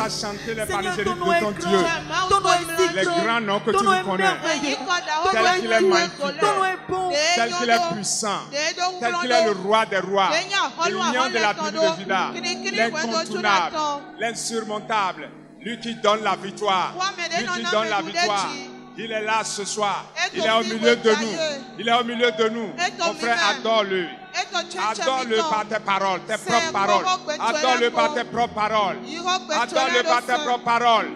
à chanter les panégyriques de ton Dieu. Les grands noms que tu nous connais. Tel qu'il est magnifique, tel qu'il est puissant, tel qu'il est le roi des rois, le lion de la tribu de Juda, l'incontournable, l'insurmontable, lui qui donne la victoire, lui qui donne la victoire. Il est là ce soir. Il est au milieu de nous. Il est au milieu de nous. Mon frère, adore-le. Adore-le par tes paroles, tes propres paroles. Adore-le par tes propres paroles. Adore-le par tes propres paroles.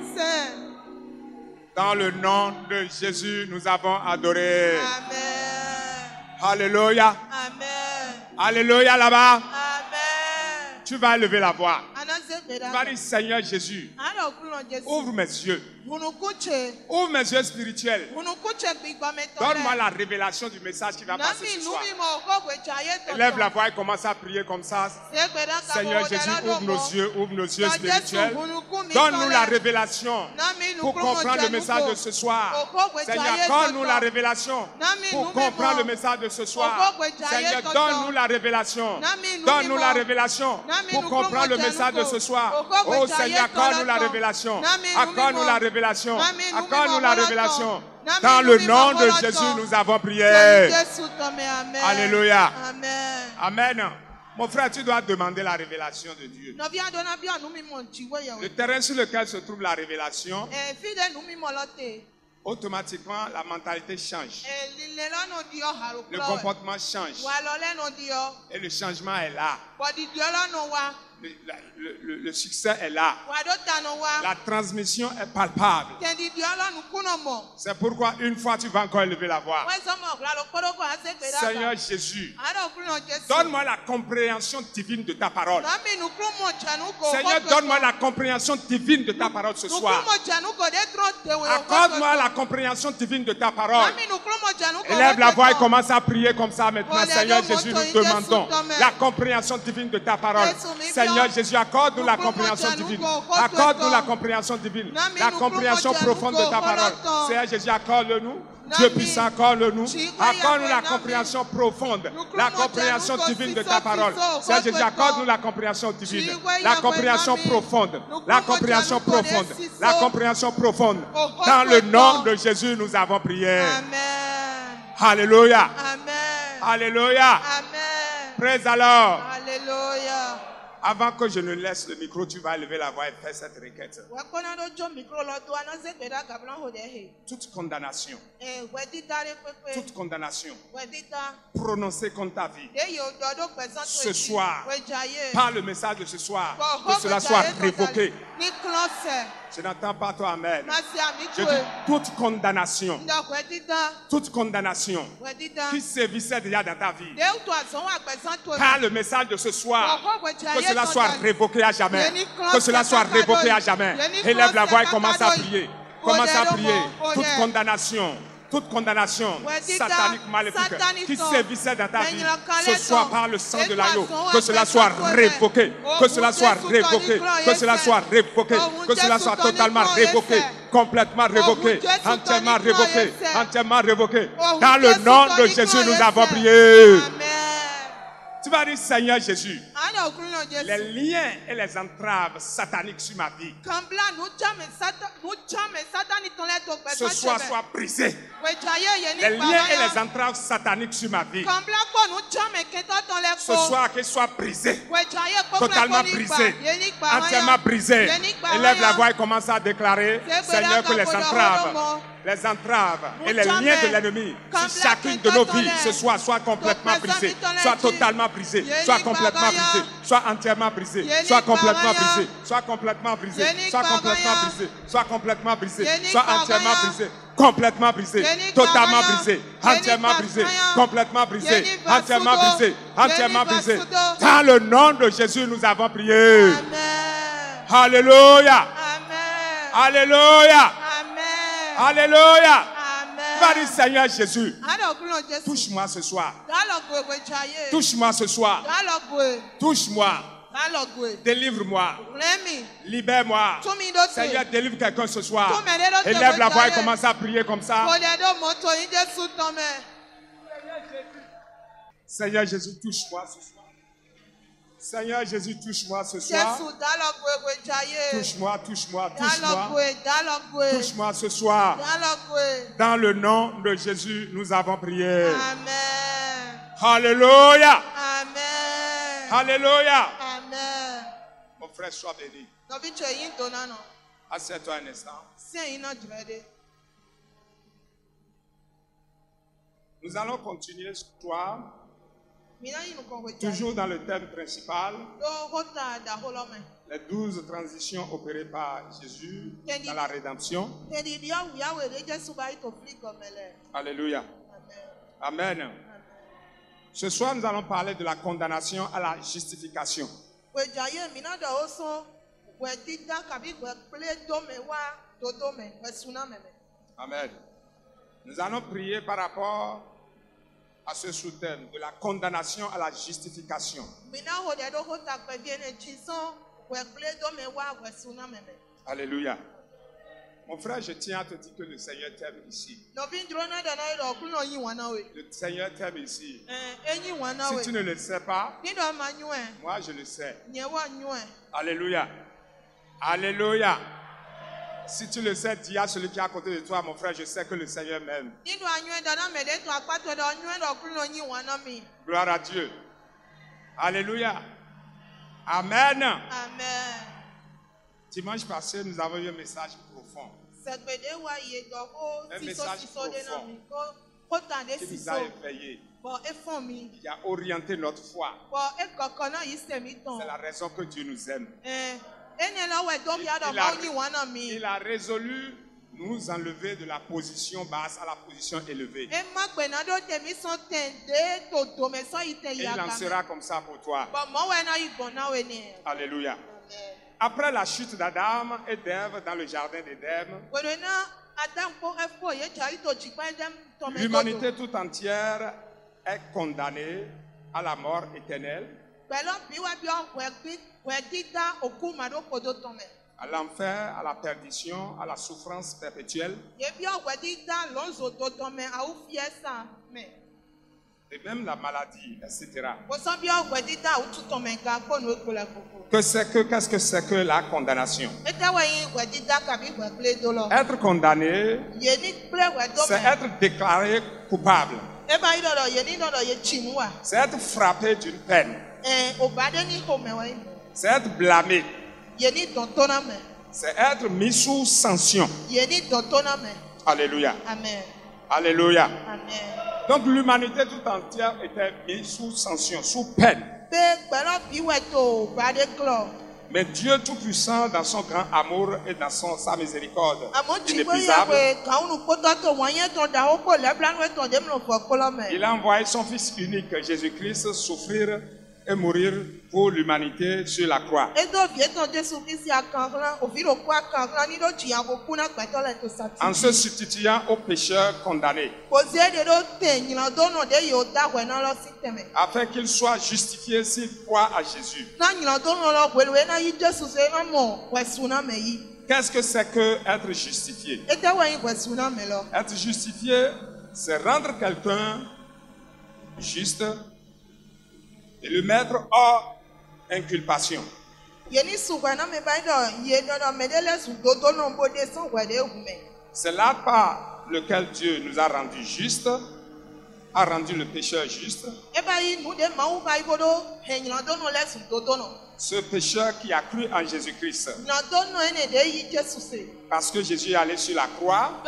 Dans le nom de Jésus, nous avons adoré. Amen. Alléluia. Amen. Alléluia là-bas. Amen. Tu vas lever la voix. Tu vas dire, Seigneur Jésus, ouvre mes yeux. Ouvre mes yeux spirituels. Donne-moi la révélation du message qui va passer ce soir. Lève la voix et commence à prier comme ça. Seigneur Jésus, ouvre nos yeux spirituels. Donne-nous la révélation pour comprendre le message de ce soir. Seigneur, donne-nous la révélation pour comprendre le message de ce soir. Seigneur, donne-nous la révélation. Donne-nous la révélation pour comprendre le message de ce soir. Oh Seigneur, accorde-nous la révélation. Accorde-nous la révélation. Accorde-nous la révélation. Dans le nom de Jésus, nous avons prié. Alléluia. Amen. Mon frère, tu dois demander la révélation de Dieu. Le terrain sur lequel se trouve la révélation, automatiquement, la mentalité change. Le comportement change. Et le changement est là. Le succès est là. La transmission est palpable. C'est pourquoi une fois tu vas encore lever la voix. Seigneur Jésus, donne-moi la compréhension divine de ta parole. Seigneur, donne-moi la compréhension divine de ta parole ce soir. Accorde-moi la compréhension divine de ta parole. Élève la voix et commence à prier comme ça maintenant. Seigneur Jésus, nous demandons la compréhension divine de ta parole. Seigneur Jésus, accorde-nous la compréhension divine. Accorde-nous la compréhension divine. La compréhension profonde de ta parole. Seigneur Jésus, accorde-le-nous. Dieu puissant, accorde-le-nous. Accorde-nous la compréhension profonde. La compréhension divine de ta parole. Seigneur Jésus, accorde-nous la compréhension divine. La compréhension profonde. La compréhension profonde. La compréhension profonde. Dans le nom de Jésus, nous avons prié. Alléluia. Alléluia. Praise alors. Alléluia. Avant que je ne laisse le micro, tu vas lever la voix et faire cette requête. Toute condamnation prononcée contre ta vie ce soir, par le message de ce soir, que cela soit révoqué. Je n'entends pas toi, amen. Je dis toute condamnation qui sévissait déjà dans ta vie, par le message de ce soir, que cela soit révoqué à jamais. Que cela soit révoqué à jamais. Élève la voix et commence à prier. Commence à prier. Toute condamnation satanique maléfique qui sévissait dans ta vie ce soir par le sang de l'agneau, que cela soit révoqué, que cela soit révoqué, que cela soit révoqué, que cela soit totalement révoqué, complètement révoqué, entièrement révoqué, entièrement révoqué. Dans le nom de Jésus, nous avons prié. Tu vas dire, Seigneur Jésus, les liens et les entraves sataniques sur ma vie, ce soir soient brisés. Les liens et les entraves sataniques sur ma vie, ce soir qu'ils soient brisés, totalement brisés, entièrement brisés. Élève la voix et commence à déclarer, Seigneur, que les entraves et les liens de l'ennemi sur chacune de nos vies ce soir soient complètement brisés, soient totalement brisés, soient complètement brisés, soient entièrement brisés, soient complètement brisés, soient complètement brisés, soient complètement brisés, soient complètement brisés, soient entièrement brisés, complètement brisés, totalement brisés, entièrement brisés, complètement brisés, entièrement brisés, entièrement brisés. Dans le nom de Jésus, nous avons prié. Alléluia. Alléluia. Alléluia. Va dire, Seigneur Jésus, touche-moi ce soir. Touche-moi ce soir. Touche-moi. Délivre-moi. Libère-moi. Seigneur, délivre quelqu'un ce soir. Élève la voix et commence à prier comme ça. Seigneur Jésus, touche-moi ce soir. Seigneur Jésus, touche-moi ce soir. Touche-moi, touche-moi, touche-moi. Touche-moi ce soir. Dans le nom de Jésus, nous avons prié. Amen. Alléluia. Amen. Alléluia. Amen. Mon frère, sois béni. Assieds-toi un instant. Nous allons continuer ce soir. Toujours dans le thème principal, les 12 transitions opérées par Jésus dans la rédemption. Alléluia. Amen. Ce soir, nous allons parler de la condamnation à la justification. Amen. Nous allons prier par rapport à ce sous-thème de la condamnation à la justification. Alléluia. Mon frère, je tiens à te dire que le Seigneur t'aime ici. Le Seigneur t'aime ici. Si tu ne le sais pas, moi je le sais. Alléluia. Alléluia. Si tu le sais, dis à celui qui est à côté de toi, mon frère, je sais que le Seigneur m'aime. Gloire à Dieu. Alléluia. Amen. Amen. Dimanche passé, nous avons eu un message profond. Un message profond qui nous a éveillés, qui a orienté notre foi. C'est la raison que Dieu nous aime. Il a résolu nous enlever de la position basse à la position élevée. Et il en sera comme ça pour toi. Alléluia. Après la chute d'Adam et d'Ève dans le jardin d'Éden, l'humanité tout entière est condamnée à la mort éternelle, à l'enfer, à la perdition, à la souffrance perpétuelle, et même la maladie, etc. Qu'est-ce que c'est que la condamnation? Être condamné, c'est être déclaré coupable. C'est être frappé d'une peine. C'est être blâmé. C'est être mis sous sanction. Alléluia. Amen. Alléluia. Amen. Donc l'humanité tout entière était mise sous sanction, sous peine. Mais Dieu Tout-Puissant, dans son grand amour et dans sa miséricorde inépuisable, il a envoyé son Fils unique, Jésus-Christ, souffrir et mourir pour l'humanité sur la croix. En se substituant aux pécheurs condamnés, afin qu'ils soient justifiés s'ils croient à Jésus. Qu'est-ce que c'est que être justifié? Être justifié, c'est rendre quelqu'un juste et le mettre hors inculpation. C'est là par lequel Dieu nous a rendus justes, a rendu le pécheur juste. Ce pécheur qui a cru en Jésus-Christ. Parce que Jésus est allé sur la croix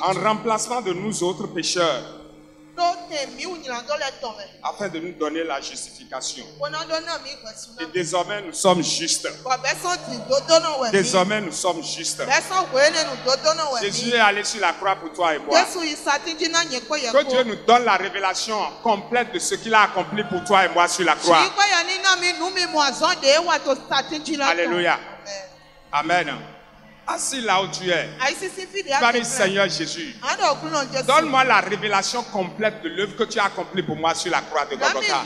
en remplacement de nous autres pécheurs, afin de nous donner la justification. Et désormais nous sommes justes. Désormais nous sommes justes. Jésus est allé sur la croix pour toi et moi. Que Dieu nous donne la révélation complète de ce qu'il a accompli pour toi et moi sur la croix. Alléluia. Amen. Assis là où tu es, tu vas dire Seigneur Jésus, donne-moi la révélation complète de l'œuvre que tu as accomplie pour moi sur la croix de Golgotha.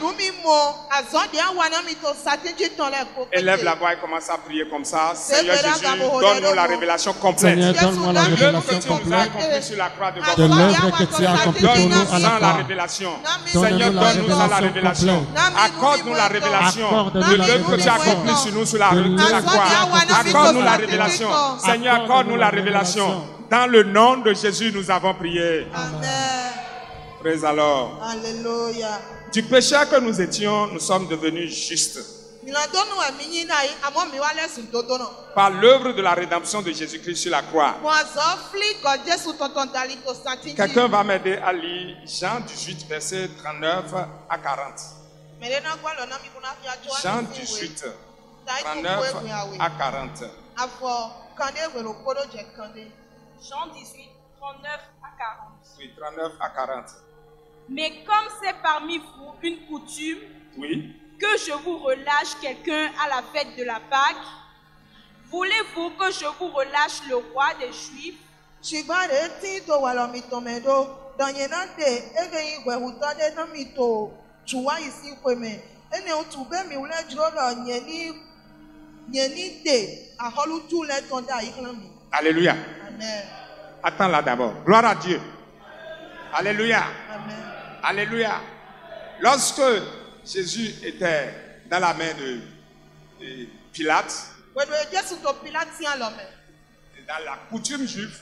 Élève la voix et commence à prier comme ça. Seigneur Jésus, donne-nous la révélation complète. Seigneur, donne-moi la révélation complète sur la croix de de Golgotha. l'œuvre que tu as accomplie pour nous à la Donne-nous la croix. révélation. Donne-nous Seigneur, la donne-nous la révélation révélation. complète. Accorde-nous la révélation Accorde-nous de la l'œuvre que tu as révélation. accomplie sur nous sur la De croix. Accorde-nous la révélation. Seigneur, Accorde-nous accorde-nous la la révélation. révélation. Dans le nom de Jésus, nous avons prié. Amen. Praise alors. Alléluia. Du péché que nous étions, nous sommes devenus justes. Par l'œuvre de la rédemption de Jésus-Christ sur la croix. Quelqu'un va m'aider à lire Jean 18, versets 39 à 40. Jean 18, 39 à 40. Jean 18, 39 à 40. Oui, 39 à 40. Mais comme c'est parmi vous une coutume Oui. que je vous relâche quelqu'un à la fête de la Pâque, voulez-vous que je vous relâche le roi des Juifs? Alléluia. Amen. Attends là d'abord. Gloire à Dieu. Alléluia. Amen. Alléluia. Lorsque Jésus était dans la main de Pilate, dans la coutume juive,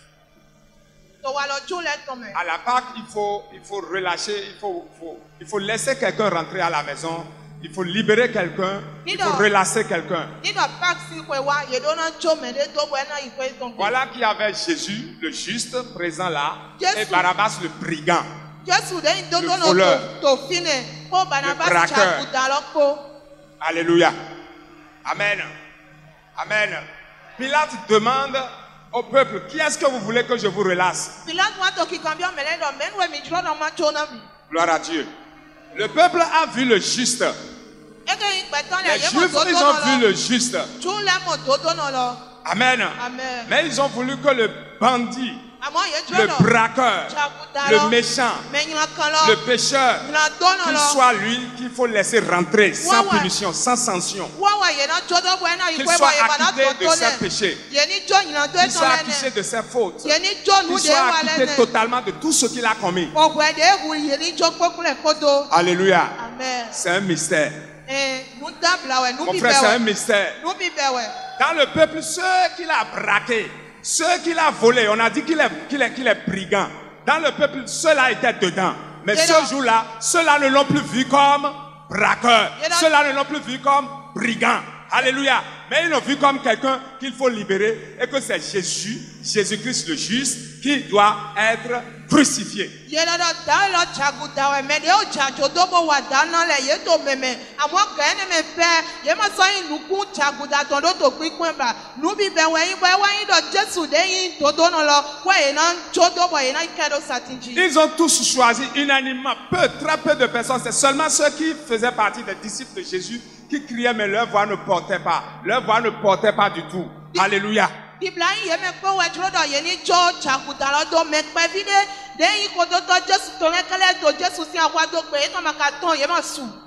à la Pâque, il faut relâcher, il faut laisser quelqu'un rentrer à la maison, il faut libérer quelqu'un, il faut relâcher quelqu'un. Voilà qu'il y avait Jésus, le juste, présent là, et Barabbas, le brigand, le voleur, le braqueur. Alléluia. Amen. Amen. Pilate demande au peuple, qui est-ce que vous voulez que je vous relâche? Gloire à Dieu. Le peuple a vu le juste. Les Juifs, ils ont vu le juste. Amen. Mais ils ont voulu que le bandit, le braqueur, le méchant, le pécheur, qu'il soit lui qu'il faut laisser rentrer sans punition, sans sanction. Qu'il soit acquitté de ses péchés. Qu'il soit acquitté de ses fautes. Qu'il soit acquitté totalement de tout ce qu'il a commis. Alléluia. C'est un mystère. Mon frère, c'est un mystère. Dans le peuple, ceux qu'il a braqués, ceux qu'il a volés, on a dit qu'il est brigand. Dans le peuple, ceux-là étaient dedans. Mais ce jour-là, ceux-là ne l'ont plus vu comme braqueur. Ceux-là ne l'ont plus vu comme brigand. Alléluia. Mais ils l'ont vu comme quelqu'un qu'il faut libérer et que c'est Jésus, Jésus-Christ le juste, qui doit être crucifié. Ils ont tous choisi unanimement, très peu de personnes. C'est seulement ceux qui faisaient partie des disciples de Jésus qui criaient, mais leur voix ne portait pas. Leur voix ne portait pas du tout. Alléluia.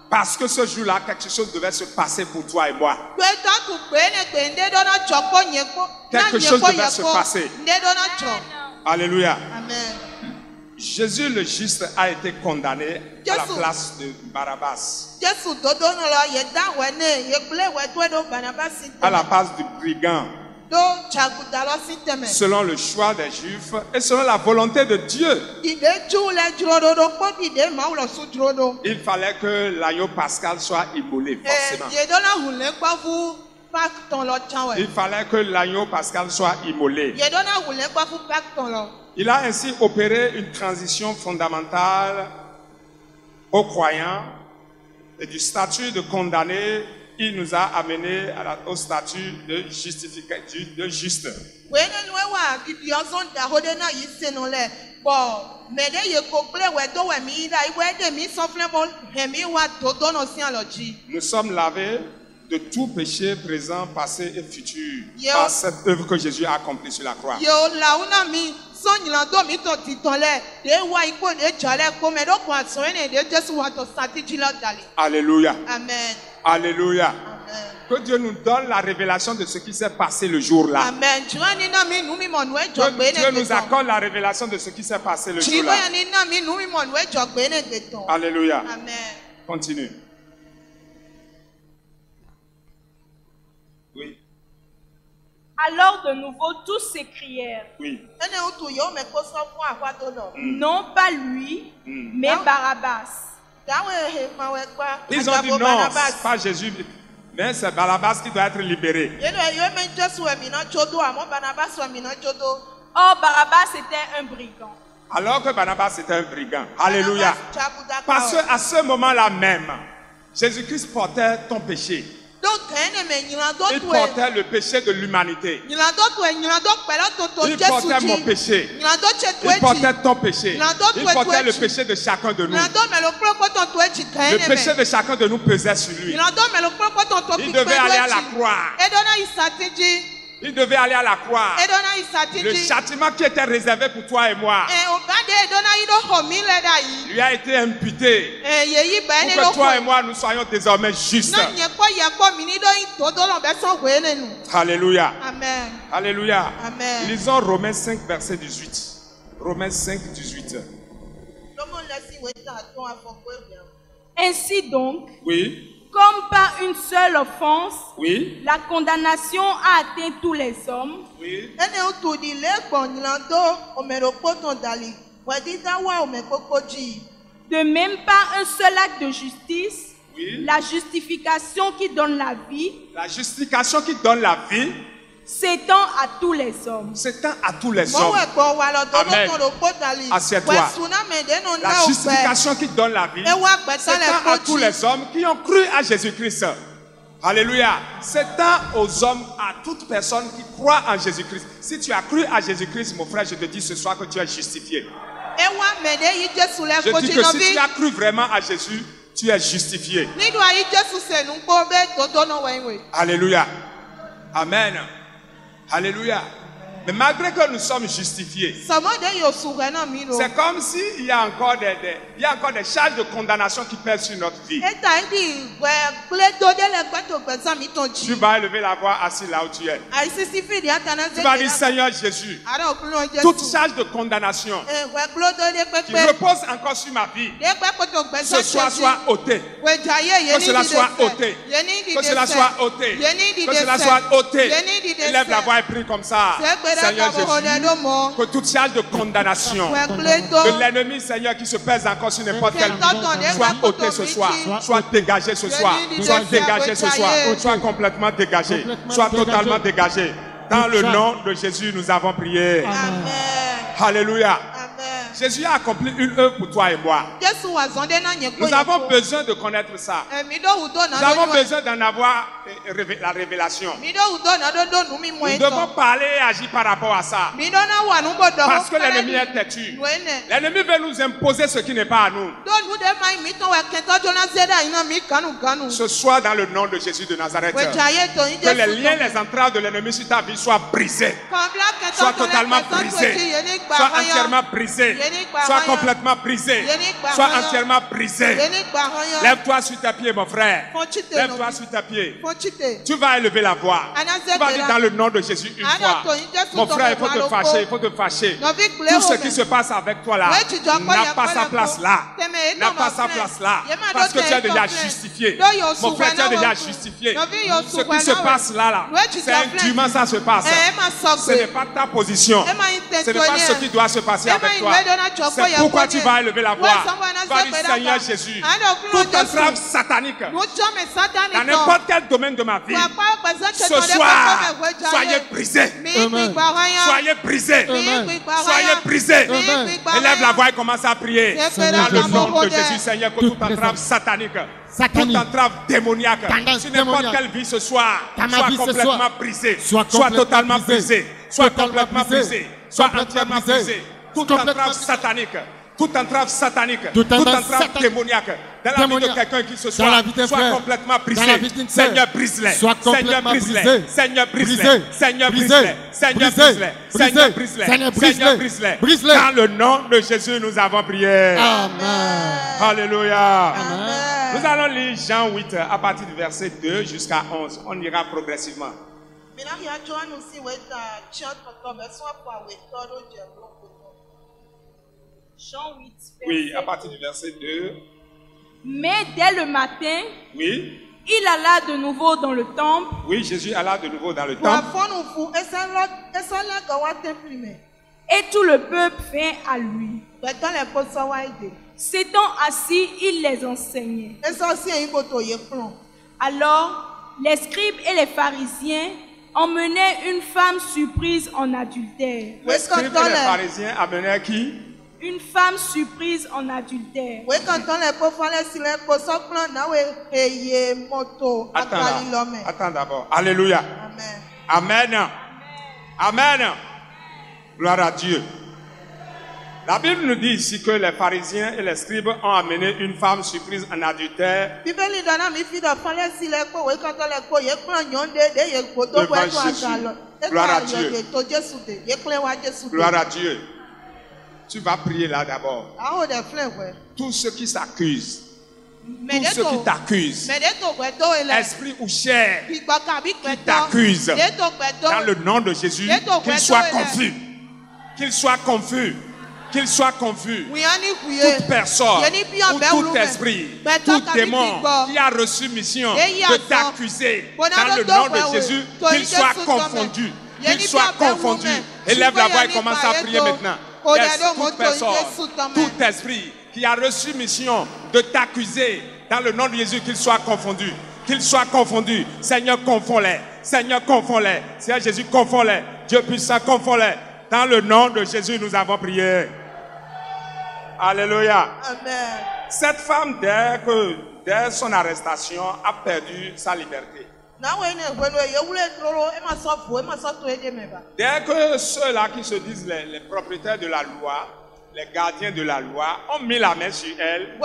Parce que ce jour-là, quelque chose devait se passer pour toi et moi. Quelque chose devait se passer. Alléluia. Amen. Jésus le juste a été condamné à la place de Barabbas. À la place du brigand. Selon le choix des Juifs et selon la volonté de Dieu. Il fallait que l'agneau pascal soit immolé, forcément. Il fallait que l'agneau pascal soit immolé. Il a ainsi opéré une transition fondamentale aux croyants et du statut de condamné. Il nous a amené au statut de justificatif, de juste. Nous sommes lavés, de tout péché présent, passé et futur par cette œuvre que Jésus a accomplie sur la croix. Alléluia. Amen. Alléluia. Amen. Que Dieu nous donne la révélation de ce qui s'est passé le jour-là. Amen. Que Dieu nous accorde la révélation de ce qui s'est passé le jour-là. Alléluia. Amen. Continue. Oui. Alors de nouveau tous s'écrièrent. Oui. Non pas lui, mais Barabbas. Ils ont dit non, pas Jésus, mais c'est Barabbas qui doit être libéré. Or Barabbas était un brigand. Alors que Barnabas était un brigand. Alléluia. Parce qu'à ce moment-là même, Jésus-Christ portait ton péché. Il portait le péché de l'humanité. Il portait mon péché. Il portait ton péché. Il portait le péché de chacun de nous. Le péché de chacun de nous pesait sur lui. Il devait aller à la croix. Il devait aller à la croix. Le châtiment qui était réservé pour toi et moi lui a été imputé pour que toi et moi nous soyons désormais justes. Alléluia. Amen. Alléluia. Amen. Lisons Romains 5, verset 18. Romains 5, 18. Ainsi donc, Oui. comme par une seule offense, Oui. la condamnation a atteint tous les hommes, Oui. de même par un seul acte de justice, Oui. la justification qui donne la vie La justification qui donne la vie s'étend à tous les hommes. s'étend à tous les hommes. Amen. Assieds-toi. La justification qui donne la vie s'étend à tous les hommes qui ont cru à Jésus-Christ. Alléluia. S'étend aux hommes, à toute personne qui croit en Jésus-Christ. Si tu as cru à Jésus-Christ, mon frère, je te dis ce soir que tu es justifié. Je dis que si tu as cru vraiment à Jésus, tu es justifié. Alléluia. Amen. Alléluia. Mais malgré que nous sommes justifiés, c'est comme s'il y a encore des charges de condamnation qui pèsent sur notre vie. Tu vas élever la voix assis là où tu es. Tu vas dire, Seigneur Jésus, toute charge de condamnation qui repose encore sur ma vie, ce soir soit ôté. Que cela soit ôté. Que cela soit ôté. Que cela soit ôté. Élève la voix et prie comme ça. Seigneur Jésus, que toute charge de condamnation de l'ennemi, Seigneur, qui se pèse encore sur n'importe quelle vie, soit ôté ce soir, soit dégagé ce soir, soit dégagé ce soir, soit complètement dégagé, soit totalement dégagé. Dans le nom de Jésus, nous avons prié. Amen. Alléluia. Amen. Jésus a accompli une œuvre pour toi et moi. Nous avons besoin de connaître ça. Nous avons besoin d'en avoir la révélation. Nous devons parler et agir par rapport à ça. Parce que l'ennemi est têtu. L'ennemi veut nous imposer ce qui n'est pas à nous. Ce soir, dans le nom de Jésus de Nazareth, que les liens, les entraves de l'ennemi sur ta vie soient brisés. Soient totalement brisés. Soient entièrement brisés. Sois complètement brisé. Sois entièrement brisé. Lève-toi sur tes pieds, mon frère. Lève-toi sur tes pieds. Tu vas élever la voix. Tu vas dire dans le nom de Jésus une fois. Mon frère, il faut te fâcher. Il faut te fâcher. Tout ce qui se passe avec toi là n'a pas sa place là. N'a pas sa place là. Parce que tu es déjà justifié. Mon frère, tu es déjà justifié. Ce qui se passe là, c'est indûment ça se passe. Ce n'est pas ta position. Ce n'est pas ce qui doit se passer avec toi. C'est pourquoi tu vas élever la voix. Tu vas dire, Seigneur Jésus, toute entrave satanique dans n'importe quel domaine de ma vie, ce soir, soyez brisés. Soyez brisés. Soyez brisés. Élève la voix et commence à prier. Dans le nom de Jésus, Seigneur, que toute entrave satanique, toute entrave démoniaque sur n'importe quelle vie ce soir soit complètement brisée, soit totalement brisée, soit complètement brisée, soit entièrement brisée. Toute entrave satanique, toute entrave démoniaque dans la vie de témoignages quelqu'un qui ce dans la soir vie d'un soit frère, complètement brisé. dans la vie d'une sœur, Seigneur, brise-les. soit complètement brisé. Seigneur, brise-les. Brisé. Seigneur, Brisé. brise-les. Seigneur, Brisé. brise-les. Seigneur, brise-les. Seigneur, Seigneur, brise-les. brise-les. Brise-les. Dans le nom de Jésus, nous avons prié. Amen. Alléluia. Amen. Nous allons lire Jean 8 à partir du verset 2 jusqu'à 11. On ira progressivement. Jean 8, Oui, verset à partir du verset 2. Mais dès le matin, Oui, il alla de nouveau dans le temple. oui, Jésus alla de nouveau dans le temple. Et tout le peuple vint à lui. S'étant assis, il les enseignait. Alors, les scribes et les pharisiens emmenaient une femme surprise en adultère. Les scribes et les pharisiens amenaient qui? Une femme surprise en adultère. Attends d'abord. Alléluia. Amen. Amen. Gloire à Dieu. La Bible nous dit ici que les pharisiens et les scribes ont amené une femme surprise en adultère devant Jésus. Gloire à Dieu. Gloire à Dieu. Tu vas prier là d'abord. Tous ceux qui s'accusent, tous ceux qui t'accusent, esprit ou chair qui t'accusent, dans le nom de Jésus, qu'ils soient confus. Qu'ils soient confus. Qu'ils soient confus. Toute personne ou tout esprit, tout démon qui a reçu mission de t'accuser, dans le nom de Jésus, qu'il soit confondu. Qu'il soit confondu. Élève la voix et commence à prier maintenant. Yes, toute personne, tout esprit qui a reçu mission de t'accuser, dans le nom de Jésus, qu'il soit confondu. Qu'il soit confondu. Seigneur, confonds-les. Seigneur, confonds-les. Seigneur Jésus, confonds-les. Dieu puissant, confonds-les. Dans le nom de Jésus, nous avons prié. Alléluia. Amen. Cette femme, dès son arrestation, a perdu sa liberté. Dès que ceux-là qui se disent les propriétaires de la loi, les gardiens de la loi, ont mis la main sur elle,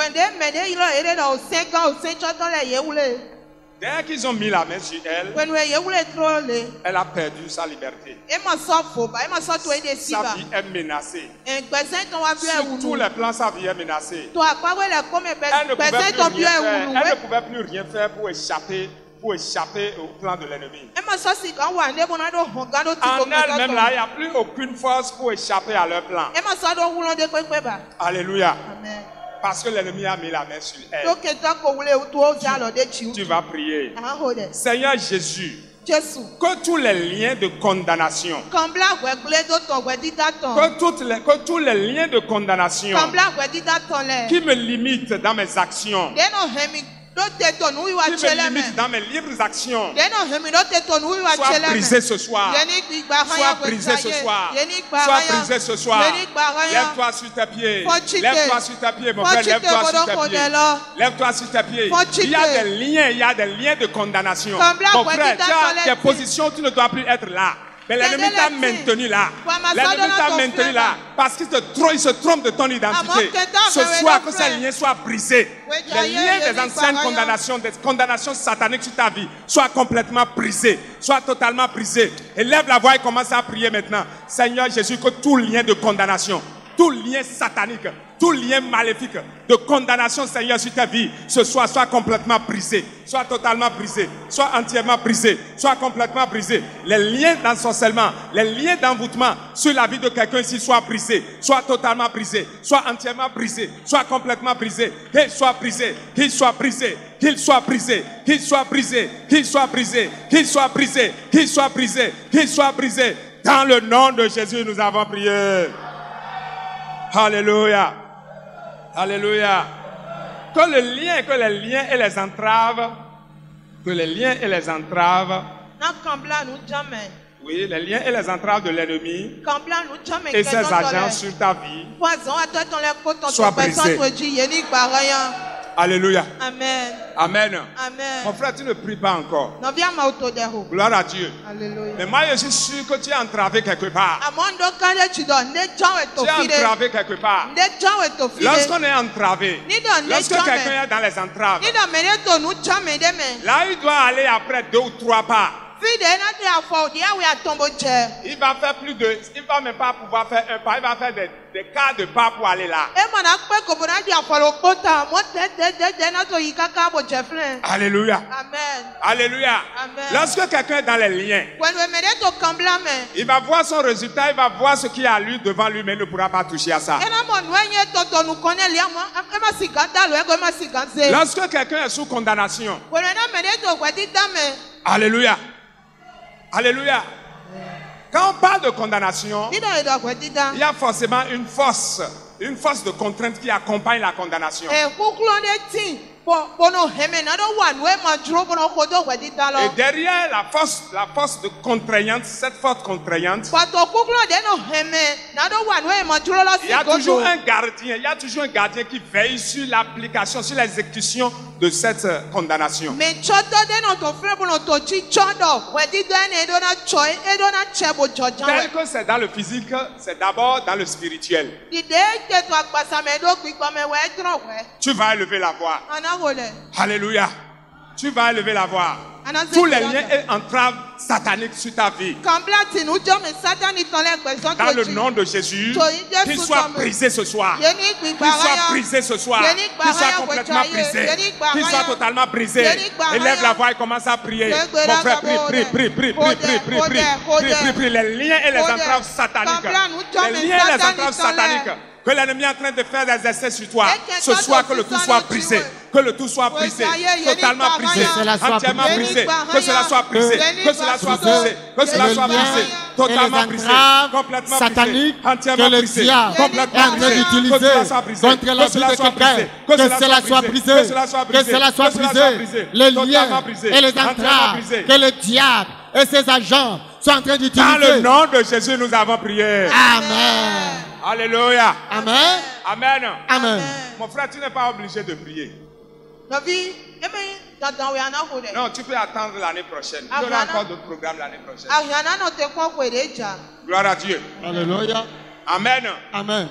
dès qu'ils ont mis la main sur elle, elle a perdu sa liberté. Sa vie est menacée. Sur tous les plans, sa vie est menacée. Elle ne pouvait plus rien faire pour échapper au plan de l'ennemi. En elle-même, là, il n'y a plus aucune force pour échapper à leur plan. Alléluia. Amen. Parce que l'ennemi a mis la main sur elle. Tu vas prier. Seigneur Jésus, que tous les liens de condamnation, que tous les liens de condamnation qui me limitent dans mes actions, qui me limitent dans mes libres actions, sois brisé ce soir. Sois brisé ce soir. Sois brisé ce soir. Lève-toi sur tes pieds. Lève-toi sur tes pieds, mon frère. Lève-toi sur tes pieds. Lève-toi sur tes pieds. Il y a des liens de condamnation. Mon frère, tu as des positions où tu ne dois plus être là. Mais l'ennemi t'a maintenu là. L'ennemi t'a maintenu là. Parce qu'il se trompe de ton identité. Ce soir, que ces liens soient brisés. Les liens des anciennes condamnations, des condamnations sataniques sur ta vie, soient complètement brisés. Soient totalement brisés. Et lève la voix et commence à prier maintenant. Seigneur Jésus, que tout lien de condamnation, tout lien satanique, tout lien maléfique de condamnation, Seigneur, sur ta vie, ce soir, soit complètement brisé, soit totalement brisé, soit entièrement brisé, soit complètement brisé. Les liens d'ensorcellement, les liens d'envoûtement sur la vie de quelqu'un ici, soient brisés, soit totalement brisé, soit entièrement brisé, soit complètement brisé, qu'il soit brisé, qu'il soit brisé, qu'il soit brisé, qu'il soit brisé, qu'il soit brisé, qu'il soit brisé, qu'il soit brisé, qu'il soit brisé. Dans le nom de Jésus, nous avons prié. Alléluia. Alléluia. Que les liens et les entraves, oui, les liens et les entraves de l'ennemi et ses agents sur ta vie soient brisés. Alléluia. Amen. Amen. Amen. Mon frère, tu ne pries pas encore. Novia mautodeho. Gloire à Dieu. Alléluia. Mais moi, je suis sûr que tu es entravé quelque part. Amondo kande chido ne chonwe Tu es tofide. entravé quelque part. Ne chonwe tofide. Lorsqu'on est entravé, Ni do ne lorsque chonwe. quelqu'un est dans les entraves, Ni do mene to nu chame de me. là, il doit aller après 2 ou 3 pas. Fide na de afọ di awe atombo che. Il va faire il va même pas pouvoir faire un pas. Il va faire des quarts de pas pour aller là. E mo na pe ko bona di afọ lo kota mo de na to yikaka bo che flen. Alléluia. Amen. Alléluia. Amen. Lorsque quelqu'un est dans les liens, When we mene to kambla me. il va voir son résultat, il va voir ce qu'il y a à lui devant lui, mais il ne pourra pas toucher à ça. E na mo nwenye to nu kone lia mo e ma sigata lo e ko ma sigate. Lorsque quelqu'un est sous condamnation, When we na mene to kwati dame. alléluia. Alléluia. Quand on parle de condamnation, Ni do e do kwati da. il y a forcément une force de contrainte qui accompagne la condamnation. E kukulo de tin. Bono heme na do wan we ma dro bono ko do kwati da lo. Et derrière la force de contraignante, cette force contraignante, Pato kukulo de no heme na do wan we ma dro la il y a si toujours godo. un gardien qui veille sur l'application, sur l'exécution de cette condamnation. Me choto de no to fre bono to chi chodo. Kwati da ne do na choi e do na chebo jojan. Tel que c'est dans le physique, c'est d'abord dans le spirituel. Di de ke to akpasa me do gbigbo me we dro we. Tu vas élever la voix. Ana wole. Alléluia. Tu vas élever la voix. Ana Tous les liens et entraves sataniques sur ta vie, Kambla ti nu jo me satani ton le gbeson dans le to chi. nom de Jésus, qu'ils soient brisés ce soir. Yeni Qu'ils gbigba soient ya. brisés ce soir. Qu'ils soient complètement brisés. Qu'ils soient totalement brisés. Élève la voix et commence à prier. Mon frère, prie. Les liens et les entraves sataniques. Les liens et les entraves sataniques. Que l'ennemi est en train de faire des essais sur toi. Ce soir, que le tout soit brisé. Que le tout soit brisé. Totalement brisé. Entièrement brisé. Que cela soit brisé. Que cela soit brisé. Que cela soit brisé. Totalement brisé. Complètement brisé. Entièrement brisé. Complètement brisé. Que cela soit brisé. Contre la vie de quelqu'un, que cela soit brisé, que cela soit brisé, les liens et les entraves, que le diable et ses agents sont en train d'utiliser. Dans le nom de Jésus, nous avons prié. Amen. Alléluia. Amen. Amen. Amen. Mon frère, tu n'es pas obligé de prier. Novi, eme dandan we ana wole. Non, tu peux attendre l'année prochaine. Il y aura encore d'autres programmes l'année prochaine. Ahiana no te kwa kwere ja. Gloire à Dieu. Alléluia. Amen. Amen.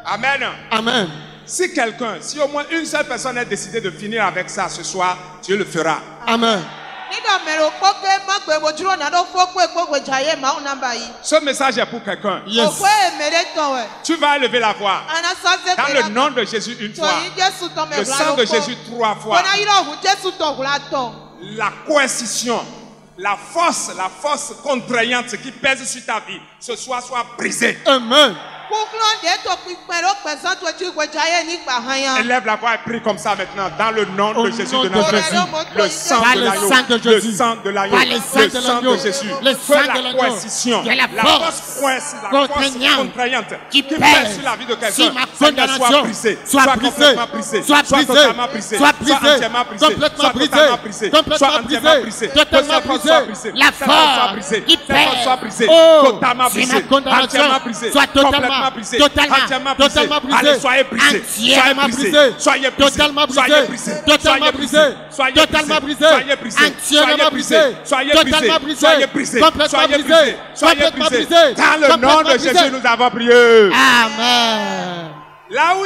Amen. Amen. Si au moins une seule personne a décidé de finir avec ça ce soir, Dieu le fera. Amen. Ni do mero koke magbe bojuro na do fokwe kokwe jaye ma onamba yi. Ce message est pour quelqu'un. Yes. Okwe mere ton we. Tu vas élever la voix. Ana saze Dans le nom de Jésus une fois. Jesu ton me Le sang de Jésus 3 fois. Bona yiro hu Jesu ton hula ton. La coercition, la force contraignante qui pèse sur ta vie, ce soir soit brisée. Amen. Kuklon de to pipero pesan to chi kwe jaye ni gba hanya. Élève la voix et prie comme ça maintenant. Dans le nom Au de Jésus nom de de Nazareth. Jésus. Le sang Par de le l'agneau. sang de Le Jésus. sang de l'agneau. Par le sang Le de sang l'agneau. de Jésus. Le Que sang de la l'agneau. coercition, Que la la force force coercive, la force contraignante contraignante qui qui pèse pèse sur la vie de sur quelqu'un, ma Seigneur, condamnation, soit brisée, soit brisée, complètement brisée, soit brisée, totalement brisée, soit brisée, entièrement brisée, complètement soit brisée, totalement brisée, complètement soit entièrement brisée, brisée, totalement que cette force soit brisée, brisée, la cette force soit force brisée, qui cette force soit pèse, brisée, oh, totalement sur ma brisée, condamnation, entièrement brisée, soit totalement, complètement brisée, totalement, entièrement totalement brisée. brisée, Allez, soyez brisés, soyez entièrement brisés, brisée, soyez brisés, totalement soyez brisée, brisés, totalement soyez brisée, soyez totalement brisés, brisée, soyez brisés, entièrement brisée, soyez totalement brisés, brisée, soyez brisés, complètement soyez brisée, brisés, soyez complètement brisés. brisée, Dans le nom complètement de brisée. Jésus, nous avons prié. Amen. Là où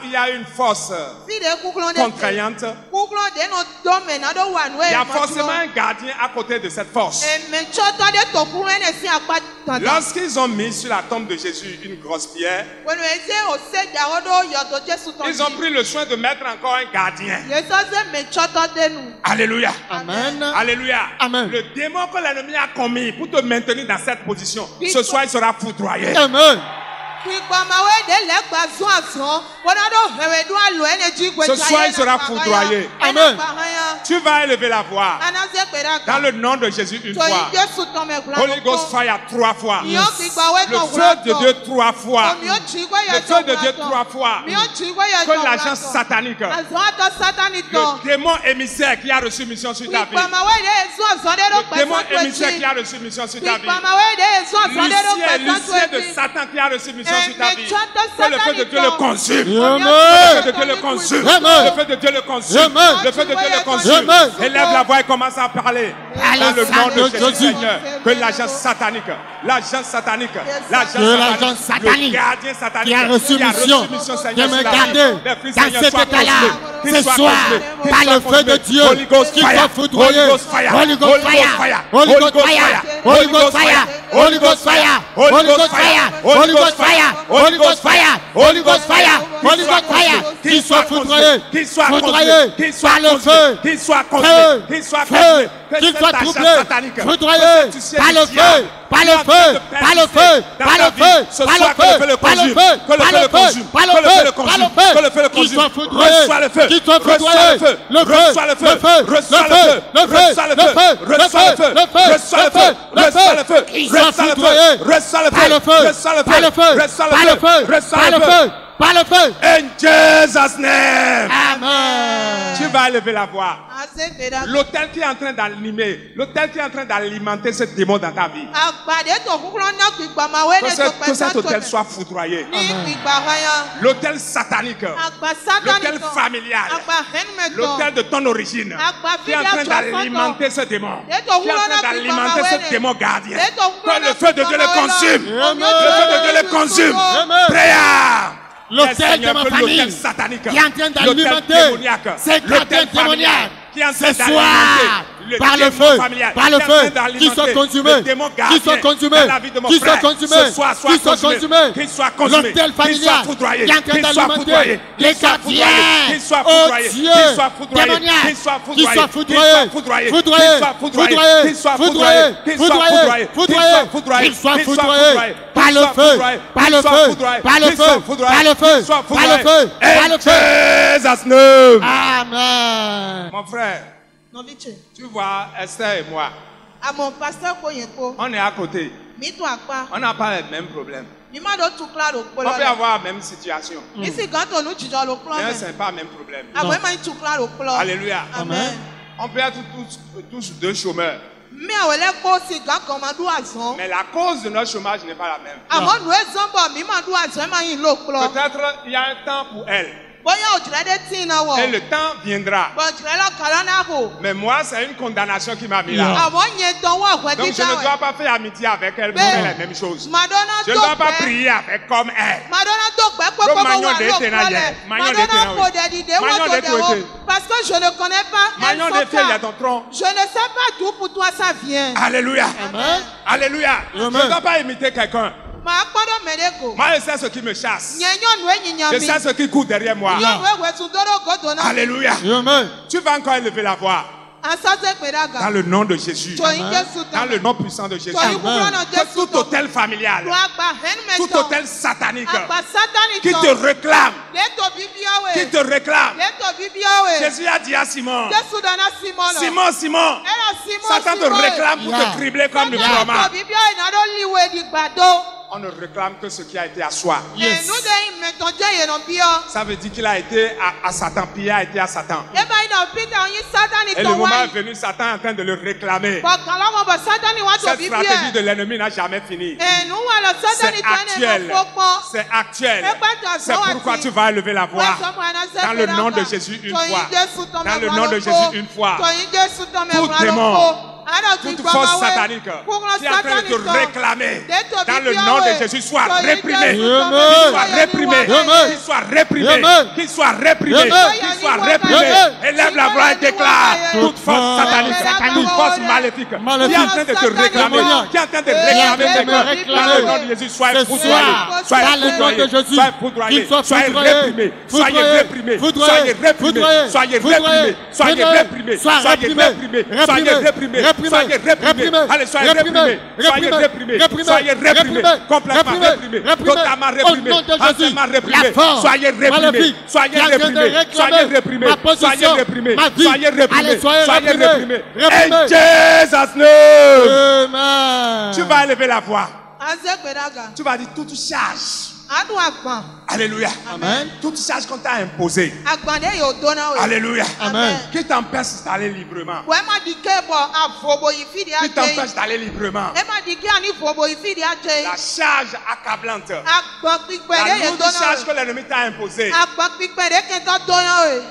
il y a une force Si de kuklon de. contraignante, Kuklon de no do me na do wan we. il y a forcément un gardien à côté de cette force. E me choto de to kuklon ne si akpa tata. Lorsqu'ils ont mis sur la tombe de Jésus une grosse pierre, When we say o se ja odo yo to Jesu ton. ils ont pris le soin de mettre encore un gardien. Yeso se me choto de nu. Alléluia. Amen. Alléluia. Amen. Le démon que l'ennemi a commis pour te maintenir dans cette position, ce soir il sera foudroyé. Amen. Ce soir, il sera foudroyé. Amen. Tu vas élever la voix. Dans le nom de Jésus une fois. Holy Ghost fire 3 fois. Le feu de Dieu 3 fois. Le feu de Dieu 3 fois. Que l'agent satanique, le démon émissaire qui a reçu mission sur ta vie, le démon émissaire qui a reçu mission sur ta vie. L'huissier de Satan qui a reçu mission sur ta vie. Que le feu de Dieu le consume. Le feu de Dieu le consume. Le feu de Dieu le consume. Le feu de Dieu le consume. Élève la voix et commence à parler. Dans le nom de Jésus Seigneur. Que l'agent satanique, le gardien satanique qui a reçu mission de me garder dans cet état-là, ce soir, par le feu de Dieu, qu'il soit foudroyé. Holy Ghost fire, Holy Ghost fire, Holy Ghost fire, Holy Ghost fire, Holy Ghost fire, Holy Ghost fire, Holy Ghost fire, Holy Ghost fire, Holy Ghost fire, qu'il soit foudroyé, foudroyé par le feu, qu'il soit feu, qu'il soit troublé, foudroyé par le feu, par le feu, par le feu, par le feu, par le feu, par le feu, par le feu, par le feu, par le feu, qu'il soit foudroyé, qu'il soit foudroyé, le feu, le feu, le feu, le feu, le feu, le feu, le feu, le feu, le feu, qu'il soit foudroyé, par le feu, par le feu, par le feu, par le feu, par le feu. In Jesus' name. Amen. Tu vas lever la voix. L'autel qui est en train d'animer, l'autel qui est en train d'alimenter ce démon dans ta vie. Que cet autel soit foudroyé. L'autel satanique, l'autel familial, l'autel de ton origine, qui est en train d'alimenter ce démon, qui est en train d'alimenter ce démon gardien. Que le feu de Dieu le consume. Le feu de Dieu le consume. Prière. L'autel de ma famille qui est en train d'alimenter ces gardiens démoniaques. Ce soir, par le feu, qui soit consumé, qui soit consumé, qui soit consumé, qui soit consumé, l'autel familial qui est en train d'alimenter les gardiens, oh Dieu, démoniaques, qui soit foudroyé, foudroyé, foudroyé, foudroyé, foudroyé, foudroyé, qu'il soit foudroyé par le feu, par le feu, par le feu, par le feu, par le feu, par le feu. Amen. Mon frère, tu vois, Esther et moi, on est à côté. On n'a pas les mêmes problèmes. On peut avoir la même situation. Mais ce n'est pas le même problème. Alléluia. Amen. On peut être tous deux chômeurs. Mais la cause de notre chômage n'est pas la même. Peut-être il y a un temps pour elle. Et le temps viendra. Mais moi, c'est une condamnation qui m'a mis là. Donc je ne dois pas faire amitié avec elle pour faire les mêmes choses. Je ne dois pas prier avec comme elle. Parce que je ne connais pas elle. Je ne sais pas d'où pour toi ça vient. Alléluia. Alléluia. Je ne dois pas imiter quelqu'un. Moi, je sais ce qui me chasse. Je sais ce qui court derrière moi. Alléluia. Tu vas encore élever la voix. Dans le nom de Jésus. Dans le nom puissant de Jésus. Que tout hôtel familial, tout hôtel satanique qui te réclame, Jésus a dit à Simon, Simon, Satan te réclame pour te cribler comme le froment. On ne réclame que ce qui a été à soi. Yes. Ça veut dire qu'il a été à Satan, Pierre a été à Satan. Et le moment est venu, Satan est en train de le réclamer. Cette stratégie de l'ennemi n'a jamais fini. C'est actuel. C'est actuel. C'est pourquoi tu vas élever la voix. Dans le nom de Jésus une fois. Dans le nom de Jésus une fois. Tout démon, toute force satanique qui est en train de te réclamer, dans le nom de Jésus, soit réprimé. Qu'il soit réprimé. Qu'il soit réprimé. Qu'il soit réprimé. Élève la voix et déclare toute force satanique, toute force maléfique qui est en train de te réclamer, qui est en train de réclamer dans le nom de Jésus, soyez foudroyés. Soyez foudroyés. Soyez réprimés. Soyez réprimés. Soyez réprimés. Soyez réprimés. Soyez réprimés. Soyez réprimés. Soyez réprimés. Soyez réprimés. Allez, soyez réprimés. Soyez réprimés. Soyez réprimés. Complètement réprimés. Totalement réprimés. Entièrement réprimés. Soyez réprimés. Soyez réprimés. Soyez réprimés. Soyez réprimés. Soyez réprimés. Soyez réprimés. In Jesus' name. Tu vas élever la voix. Tu vas dire toute charge Alléluia. Amen. Toute charge qu'on t'a imposée. Alléluia. Amen. Qui t'empêche d'aller librement. Qui t'empêche d'aller librement. La charge accablante. La lourde charge que l'ennemi t'a imposée.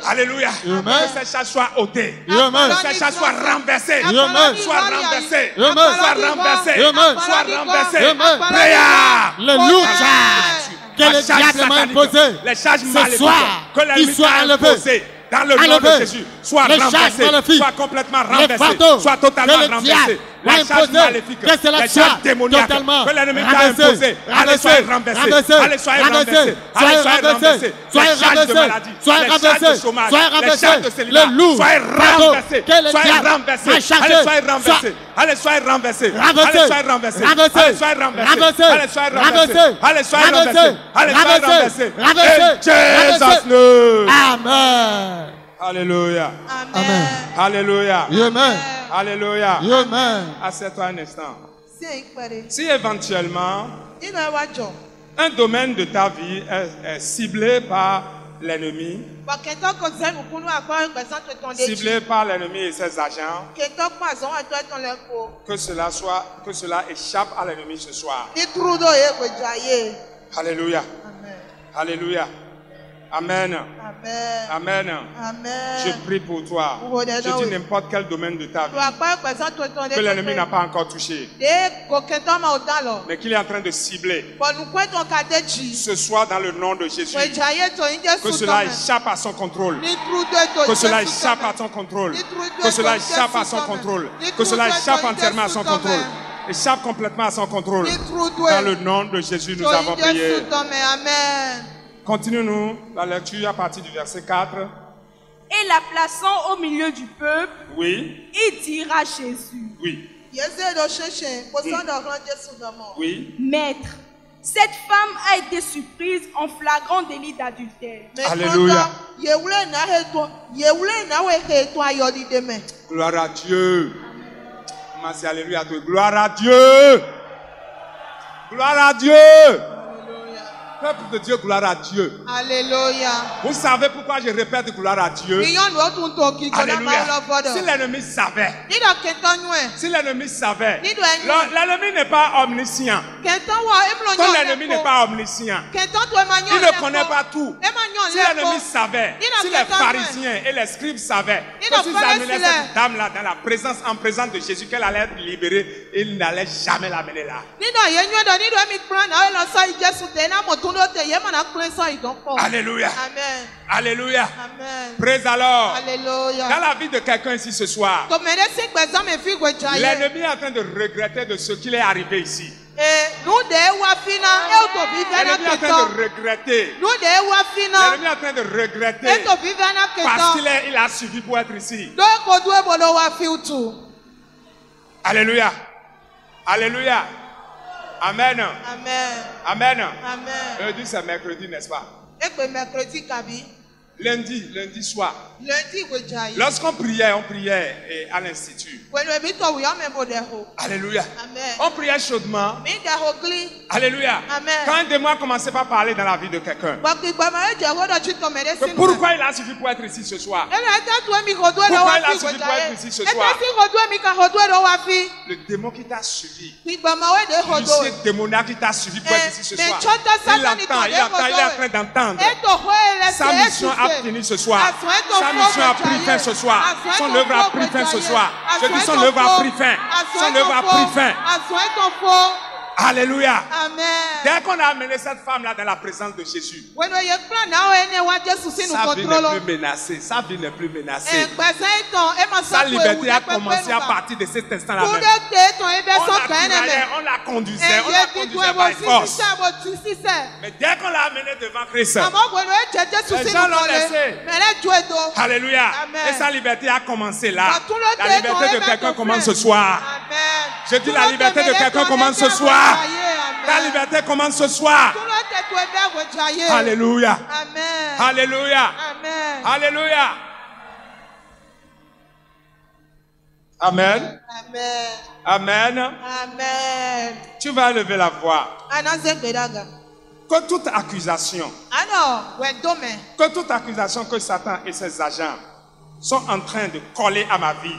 Alléluia. Amen. Que cette charge soit ôtée. Amen. Que cette charge soit renversée. Amen. Soit renversée. Amen. Soit renversée. Amen. Soit renversée. Amen. Prière. Les lourdes charges que le diable m'a imposées les charges ce maléfiques soir, que l'ennemi qu'ils soient t'a enlevées. imposées dans le nom de Jésus, soit renversées, soit complètement renversées, soit totalement renversées. Les charges maléfiques, les charges démoniaques que l'ennemi t'a imposées, allez soyez renversées, allez soyez renversées, allez soyez renversées. Les charges de maladie, les charges de chômage, les charges de célibat, soyez renversées, soyez renversées, allez soyez renversées. Allez, soyez renversés. Allez, soyez renversés. Allez, soyez renversés. Allez, soyez renversés. Allez, soyez renversés. Allez, soyez renversés. In Jesus' name. Amen. Alléluia. Amen. Alléluia. Amen. Alléluia. Amen. Assieds-toi un instant. Si éventuellement un domaine de ta vie est ciblé par l'ennemi, ciblé par l'ennemi et ses agents, que cela échappe à l'ennemi ce soir. Alléluia. Alléluia. Amen. Amen. Je prie pour toi. Je dis n'importe quel domaine de ta vie que l'ennemi n'a pas encore touché, mais qu'il est en train de cibler ce soir dans le nom de Jésus. Que cela échappe à son contrôle. Que cela échappe à son contrôle. Que cela échappe à son contrôle. Que cela échappe entièrement à son contrôle. Échappe complètement à son contrôle. Dans le nom de Jésus, nous avons prié. Continuons la lecture à partir du verset 4. Et la plaçant au milieu du peuple, oui, il dira à Jésus, oui, oui, Maître, cette femme a été surprise en flagrant délit d'adultère. Alléluia. Gloire à Dieu. Alléluia. Gloire à Dieu. Gloire à Dieu. Peuple de Dieu, gloire à Dieu. Alléluia. Vous savez pourquoi je répète gloire à Dieu? Alléluia. Si l'ennemi savait, l'ennemi n'est pas omniscient. Quand l'ennemi n'est pas omniscient, il ne connaît pas tout. Si l'ennemi savait, si les pharisiens et les scribes savaient que s'ils amenaient cette dame-là dans la présence, en présence de Jésus, qu'elle allait être libérée, ils n'allaient jamais l'amener là. Alléluia. Amen. Alléluia. Amen. Praise alors. Alléluia. Dans la vie de quelqu'un ici ce soir, l'ennemi est en train de regretter de ce qu'il est arrivé ici. L'ennemi est en train de regretter. L'ennemi est en train de regretter parce qu'il a suivi pour être ici. Alléluia. Alléluia. Amen. Amen. Amen. Amen. Lundi, c'est mercredi, n'est-ce pas? Lundi soir. Lorsqu'on priait, à l'institut. Alléluia. Amen. On priait chaudement. Alléluia. Amen. Quand un démon commençait par parler dans la vie de quelqu'un, pourquoi il a suffi pour être ici ce soir? Pourquoi il a suffi pour être ici ce soir? Le démon qui t'a suivi, l'huissier démoniaque qui t'a suivi pour être ici ce soir, il entend, il est en train d'entendre. Sa mission a fini ce soir. Sa mission a pris fin ce soir. Son œuvre a pris fin ce soir. Je dis son œuvre a pris fin. Son œuvre a pris fin. Alléluia. Amen. Dès qu'on a amené cette femme-là dans la présence de Jésus, sa vie n'est plus menacée. Sa vie n'est plus menacée. Sa liberté a commencé à partir de cet instant-là même. On la conduisait by force. Mais dès qu'on l'a amenée devant Christ, les gens l'ont laissé. Alléluia. Amen. Et sa liberté a commencé là. La liberté de quelqu'un commence ce soir. Je dis la liberté de quelqu'un commence ce soir. La liberté commence ce soir. Alléluia. Amen. Alléluia. Amen. Alléluia. Amen. Amen. Amen. Amen. Tu vas lever la voix. Que toute accusation, que toute accusation que Satan et ses agents sont en train de coller à ma vie,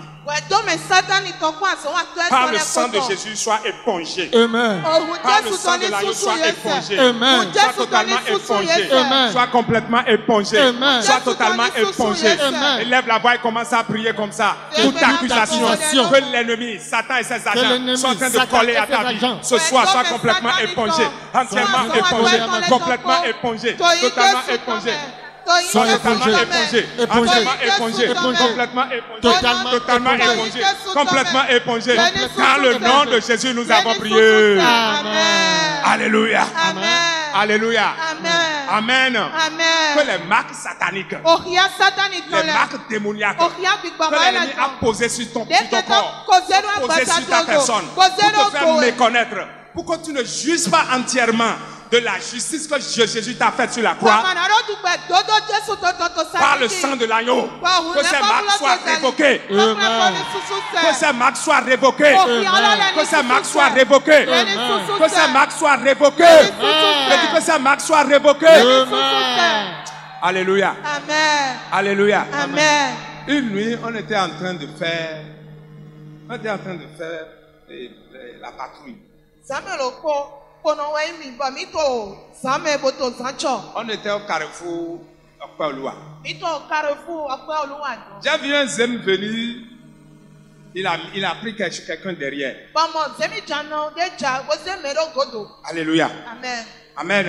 par le sang de Jésus, soit épongé. Amen. Par le sang de l'agneau, soit épongé. Amen. Soit totalement épongé. Amen. Soit complètement épongé. Amen. Soit totalement épongé. Amen. Élève la voix et commence à prier comme ça. Toute accusation que l'ennemi, Satan et ses agents sont en train de coller à ta vie, ce soir, soit complètement épongé. Entièrement épongé. Complètement épongé. Totalement épongé. Totalement épongé, entièrement épongé, complètement épongé, totalement épongé, complètement épongé. Dans le nom de Jésus, nous avons prié. Alléluia. Alléluia. Amen. Que les marques sataniques, les marques démoniaques que l'ennemi a posées sur ton corps, posées sur ta personne, pour te faire méconnaître, pour que tu ne juges pas entièrement de la justice que Jésus t'a faite sur la croix, par le sang de l'agneau, que ces marques soient révoquées, que ces marques soient révoquées, que ces marques soient révoquées, que ces marques soient révoquées, que ces marques soient révoquées. Alléluia. Alléluia. Une nuit, on était en train de faire la patrouille. On était au carrefour Okpaoloua. J'ai vu un zème venir, il a pris quelqu'un derrière. Alléluia. Amen.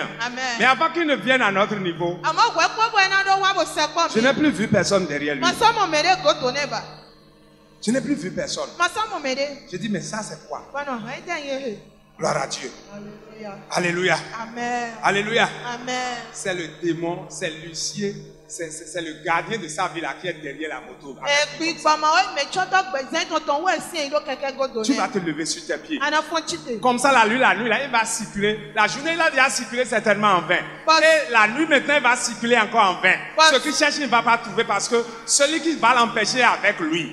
Mais avant qu'il ne vienne à notre niveau, je n'ai plus vu personne derrière lui. Je n'ai plus vu personne. Je dis, mais ça c'est quoi? Gloire à Dieu. Alléluia. Alléluia. C'est le démon, c'est l'huissier, c'est le gardien de sa ville qui est derrière la moto. Tu vas te lever sur tes pieds. Comme ça, la nuit, là, il va circuler. La journée, il a déjà circulé certainement en vain. Et la nuit, maintenant, il va circuler encore en vain. Ce qu'il cherche, il ne va pas trouver parce que celui qui va l'empêcher est avec lui.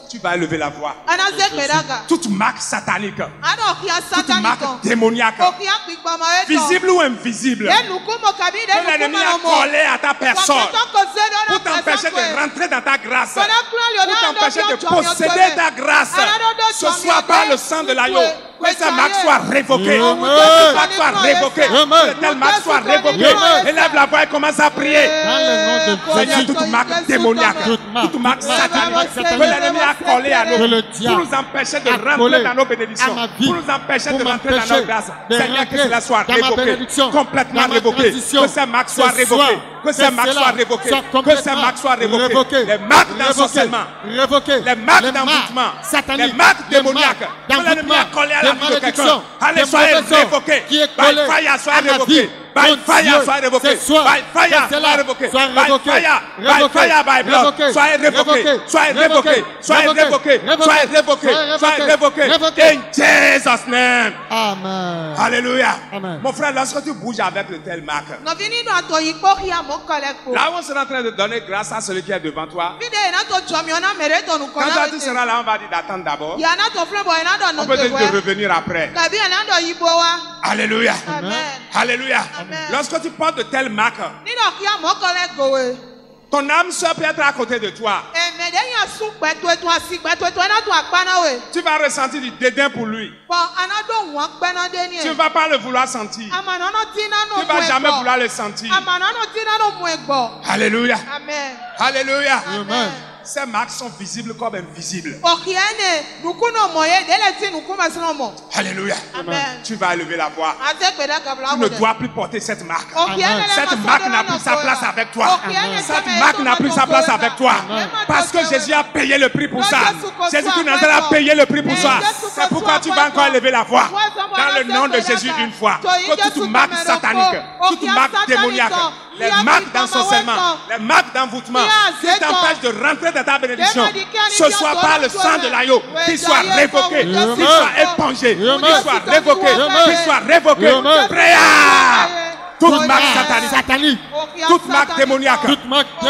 Tu vas élever la voix. Toute marque satanique, toute marque démoniaque, visible ou invisible, que l'ennemi a collé à ta personne pour t'empêcher de rentrer dans ta grâce, pour t'empêcher de posséder ta grâce, ce soit par le sang de l'agneau. Que cette marque soit révoquée. Que cette marque soit révoquée. Que telle marque soit révoquée. Élève la voix et commence à prier. Seigneur, toute marque démoniaque, toute marque satanique, que l'ennemi a collé à nous, pour nous empêcher de rentrer dans nos bénédictions, pour nous empêcher de rentrer dans nos grâces. Seigneur, que cela soit révoqué, complètement révoqué. Que cette marque soit révoquée. Que ces marques soient révoquées. Que ces marques soient révoquées. Les marques d'ensorcellement, les marques d'envoûtement, les marques démoniaques, que l'ennemi a collé à la vie de quelqu'un. Allez, soyez révoqués. By fire, soyez révoqués. By fire, soyez révoqués. By fire, soyez révoqués. By fire, by blood, soyez révoqués. Soyez révoqués. Soyez révoqués. Soyez révoqués. Soyez révoqués. In Jesus' name. Amen. Alléluia. Amen. Mon frère, lorsque tu bouges avec de telles marques, là où on sera en train de donner grâce à celui qui est devant toi, quand toi tu seras là, on va dire d'attendre d'abord. On peut dire de revenir après. Alléluia. Alléluia. Lorsque tu portes de telles marques, ton âme sœur peut être à côté de toi. Tu vas ressentir du dédain pour lui. Tu ne vas pas le vouloir sentir. Tu ne vas jamais vouloir le sentir. Alléluia. Alléluia. Ces marques sont visibles comme invisibles. Alléluia. Tu vas élever la voix. Tu ne dois plus porter cette marque. Cette marque n'a plus sa place avec toi. Cette marque n'a plus sa place avec toi. Parce que Jésus a payé le prix pour ça. Jésus a payé le prix pour ça. C'est pourquoi tu vas encore élever la voix. Dans le nom de Jésus une fois. Que toute marque satanique, toute marque démoniaque, les marques d'ensorcellement, les marques d'envoûtement, qui t'empêchent de rentrer dans ta bénédiction, ce soit par le sang de l'agneau, qu'il soit révoqué, qu'il soit épongé, qu'il soit révoqué, qu'il soit révoqué. Prière! Toute marque satanique, toute marque démoniaque,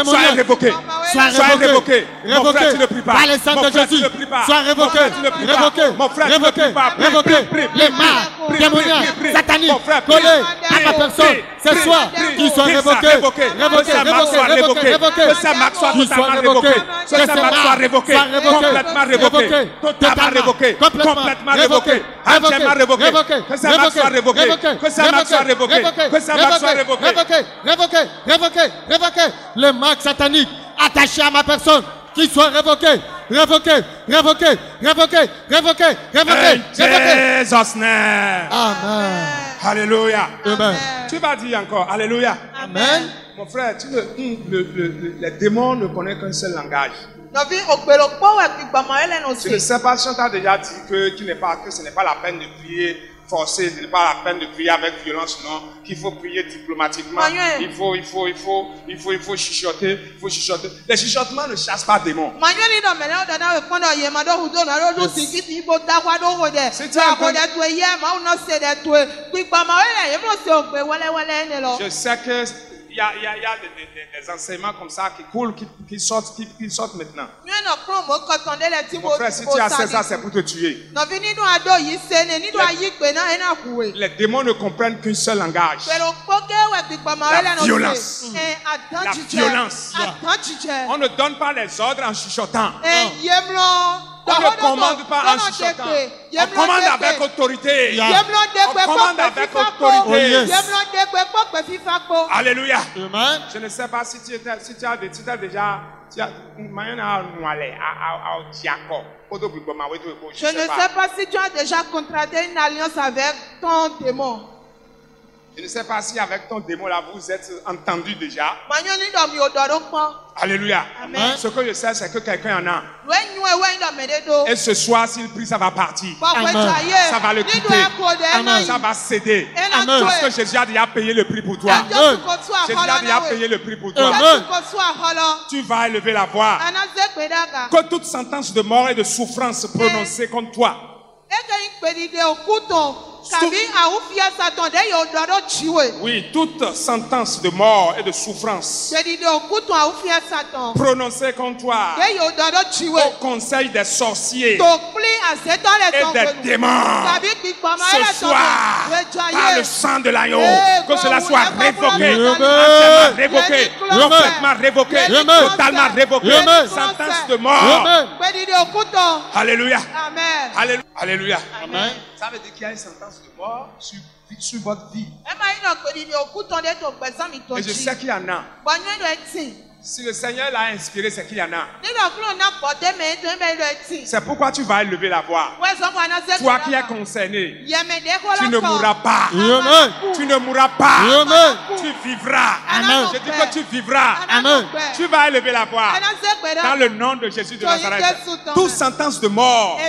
soyez révoquée, Sois révoqué. Mon frère, tu ne pries pas. Par le sang de Jésus. Sois révoqué. Révoqué. Mon frère, Révoqué. Révoqué. Les mains démoniaques, sataniques, collées à ma personne. Ce soir, qu'ils soient révoqués. Révoqués. Que sa marque soit totalement révoquée. Que sa marque soit révoquée. Complètement révoquée. Totalement révoquée. Complètement révoquée. Entièrement révoquée. Que sa marque soit révoquée. Que sa marque soit révoquée. Que sa marque soit révoquée. Révoqué. Les marques sataniques attachées à ma personne, qu'ils soient révoqués. Révoqué. Jesus' name. Amen. Alléluia. Amen. Tu vas dire encore, alléluia. Amen. Mon frère, les démons ne connaissent qu'un seul langage. Tu ne sais pas si on t'a déjà dit que ce n'est pas la peine de prier forcer, ce n'est pas la peine de prier avec violence, non, qu'il faut prier diplomatiquement, il faut chuchoter, Les chuchotements ne chassent pas démons. Je sais que il y a des enseignements comme ça qui coulent, qui sortent maintenant. Mon frère, si tu as 16 ans, c'est pour te tuer. Les démons ne comprennent qu'un seul langage. La violence. La violence. On ne donne pas les ordres en chuchotant. On ne commande pas en chuchotant. On commande avec autorité. On commande avec autorité. Alléluia. Amen. Je ne sais pas si tu as déjà... Je ne sais pas si tu as déjà contracté une alliance avec ton démon. Je ne sais pas si avec ton démon là vous êtes entendu déjà. Alléluia. Amen. Ce que je sais, c'est que quelqu'un en a. Et ce soir, s'il prie, ça va partir. Amen. Ça va le quitter. Amen. Ça va céder. Amen. Parce que Jésus a déjà payé le prix pour toi. Amen. Jésus a déjà payé le prix pour toi. Amen. Tu vas élever la voix. Que toute sentence de mort et de souffrance prononcée contre toi. Oui, toute sentence de mort et de souffrance prononcée contre toi au conseil des sorciers et des démons ce soir par le sang de l'agneau, que cela soit révoqué, entièrement révoqué, complètement révoqué, totalement révoqué. Sentence de mort. Alléluia. Alléluia. Amen. Ça veut dire qu'il y a une sentence de mort sur votre vie. Et je sais qu'il y en a. Si le Seigneur l'a inspiré, c'est qu'il y en a. C'est pourquoi tu vas élever la voix. Toi qui es concerné, tu ne mourras pas. Amen. Tu ne mourras pas. Amen. Tu vivras. Amen. Je dis que tu vivras. Amen. Tu vas élever la voix. Dans le nom de Jésus de Nazareth. Toute sentence de mort,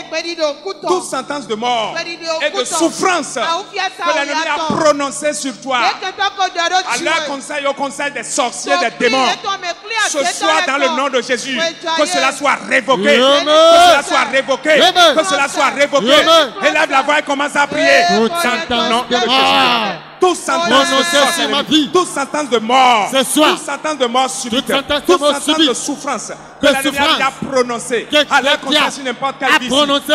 toute sentence de mort et de souffrance que l'ennemi a prononcée sur toi, à leur conseil, au conseil des sorciers, des démons, ce soir dans le nom de Jésus, que cela soit révoqué, que cela soit révoqué, que cela soit révoqué. Élève la voix et commence à prier. Toute sentence de mort. Toute sentence de mort, toute sentence de mort, toute sentence de mort subite, toute sentence de souffrance que l'ennemi a prononcée, à leur conscience sur n'importe quelle vie,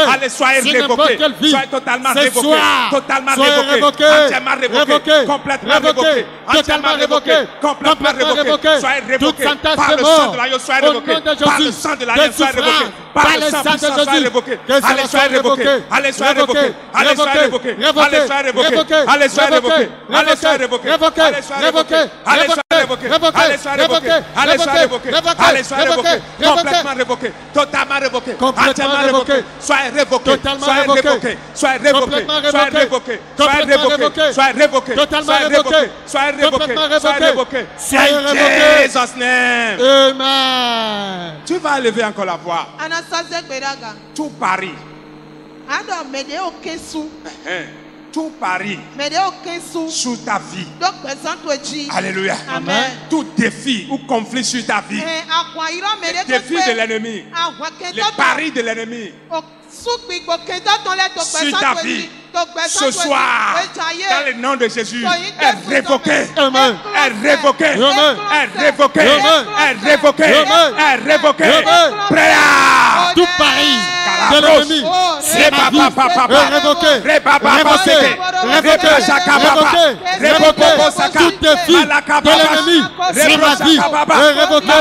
allez, soyez révoqués, soyez totalement révoqués, totalement révoqués, entièrement révoqués, complètement révoqués, entièrement révoqués, complètement révoqués, soyez révoqués, par le sang de l'agneau, soyez révoqués, par le sang de l'agneau, soyez révoqués, par le sang puissant, soyez révoqués, allez, soyez révoqués, allez, soyez révoqués, allez, soyez révoqués, allez, soyez révoqués, allez, soyez révoqués. Allez, soyez révoqués. Allez, soyez révoqués. Allez, soyez révoqués. Allez, soyez révoqués. Allez, soyez révoqués. Allez, soyez révoqués. Complètement révoqués. Totalement révoqués. Entièrement révoqués. Soyez révoqués. Soyez révoqués. Soyez révoqués. Soyez révoqués. Soyez révoqués. Soyez révoqués. Soyez révoqués. Soyez révoqués. Soyez révoqués. Soyez révoqués. Jesus' name. Amen. Tu vas élever encore la voix. Tout Paris. Tout Paris sur ta vie. Alléluia. Amen. Tout défi ou conflit sur ta vie, les défis de l'ennemi, les paris de l'ennemi sur ta vie, ce soir, dans le nom de Jésus, est révoqué. Amen. Est révoqué. Amen. Est révoqué. Amen. Est révoqué. Amen. Est révoqué. Amen. Prière. Tout Paris de l'ennemi, c'est ma vie. Révoqué. Révoqué. Tout défi de l'ennemi, c'est ma vie. Révoqué.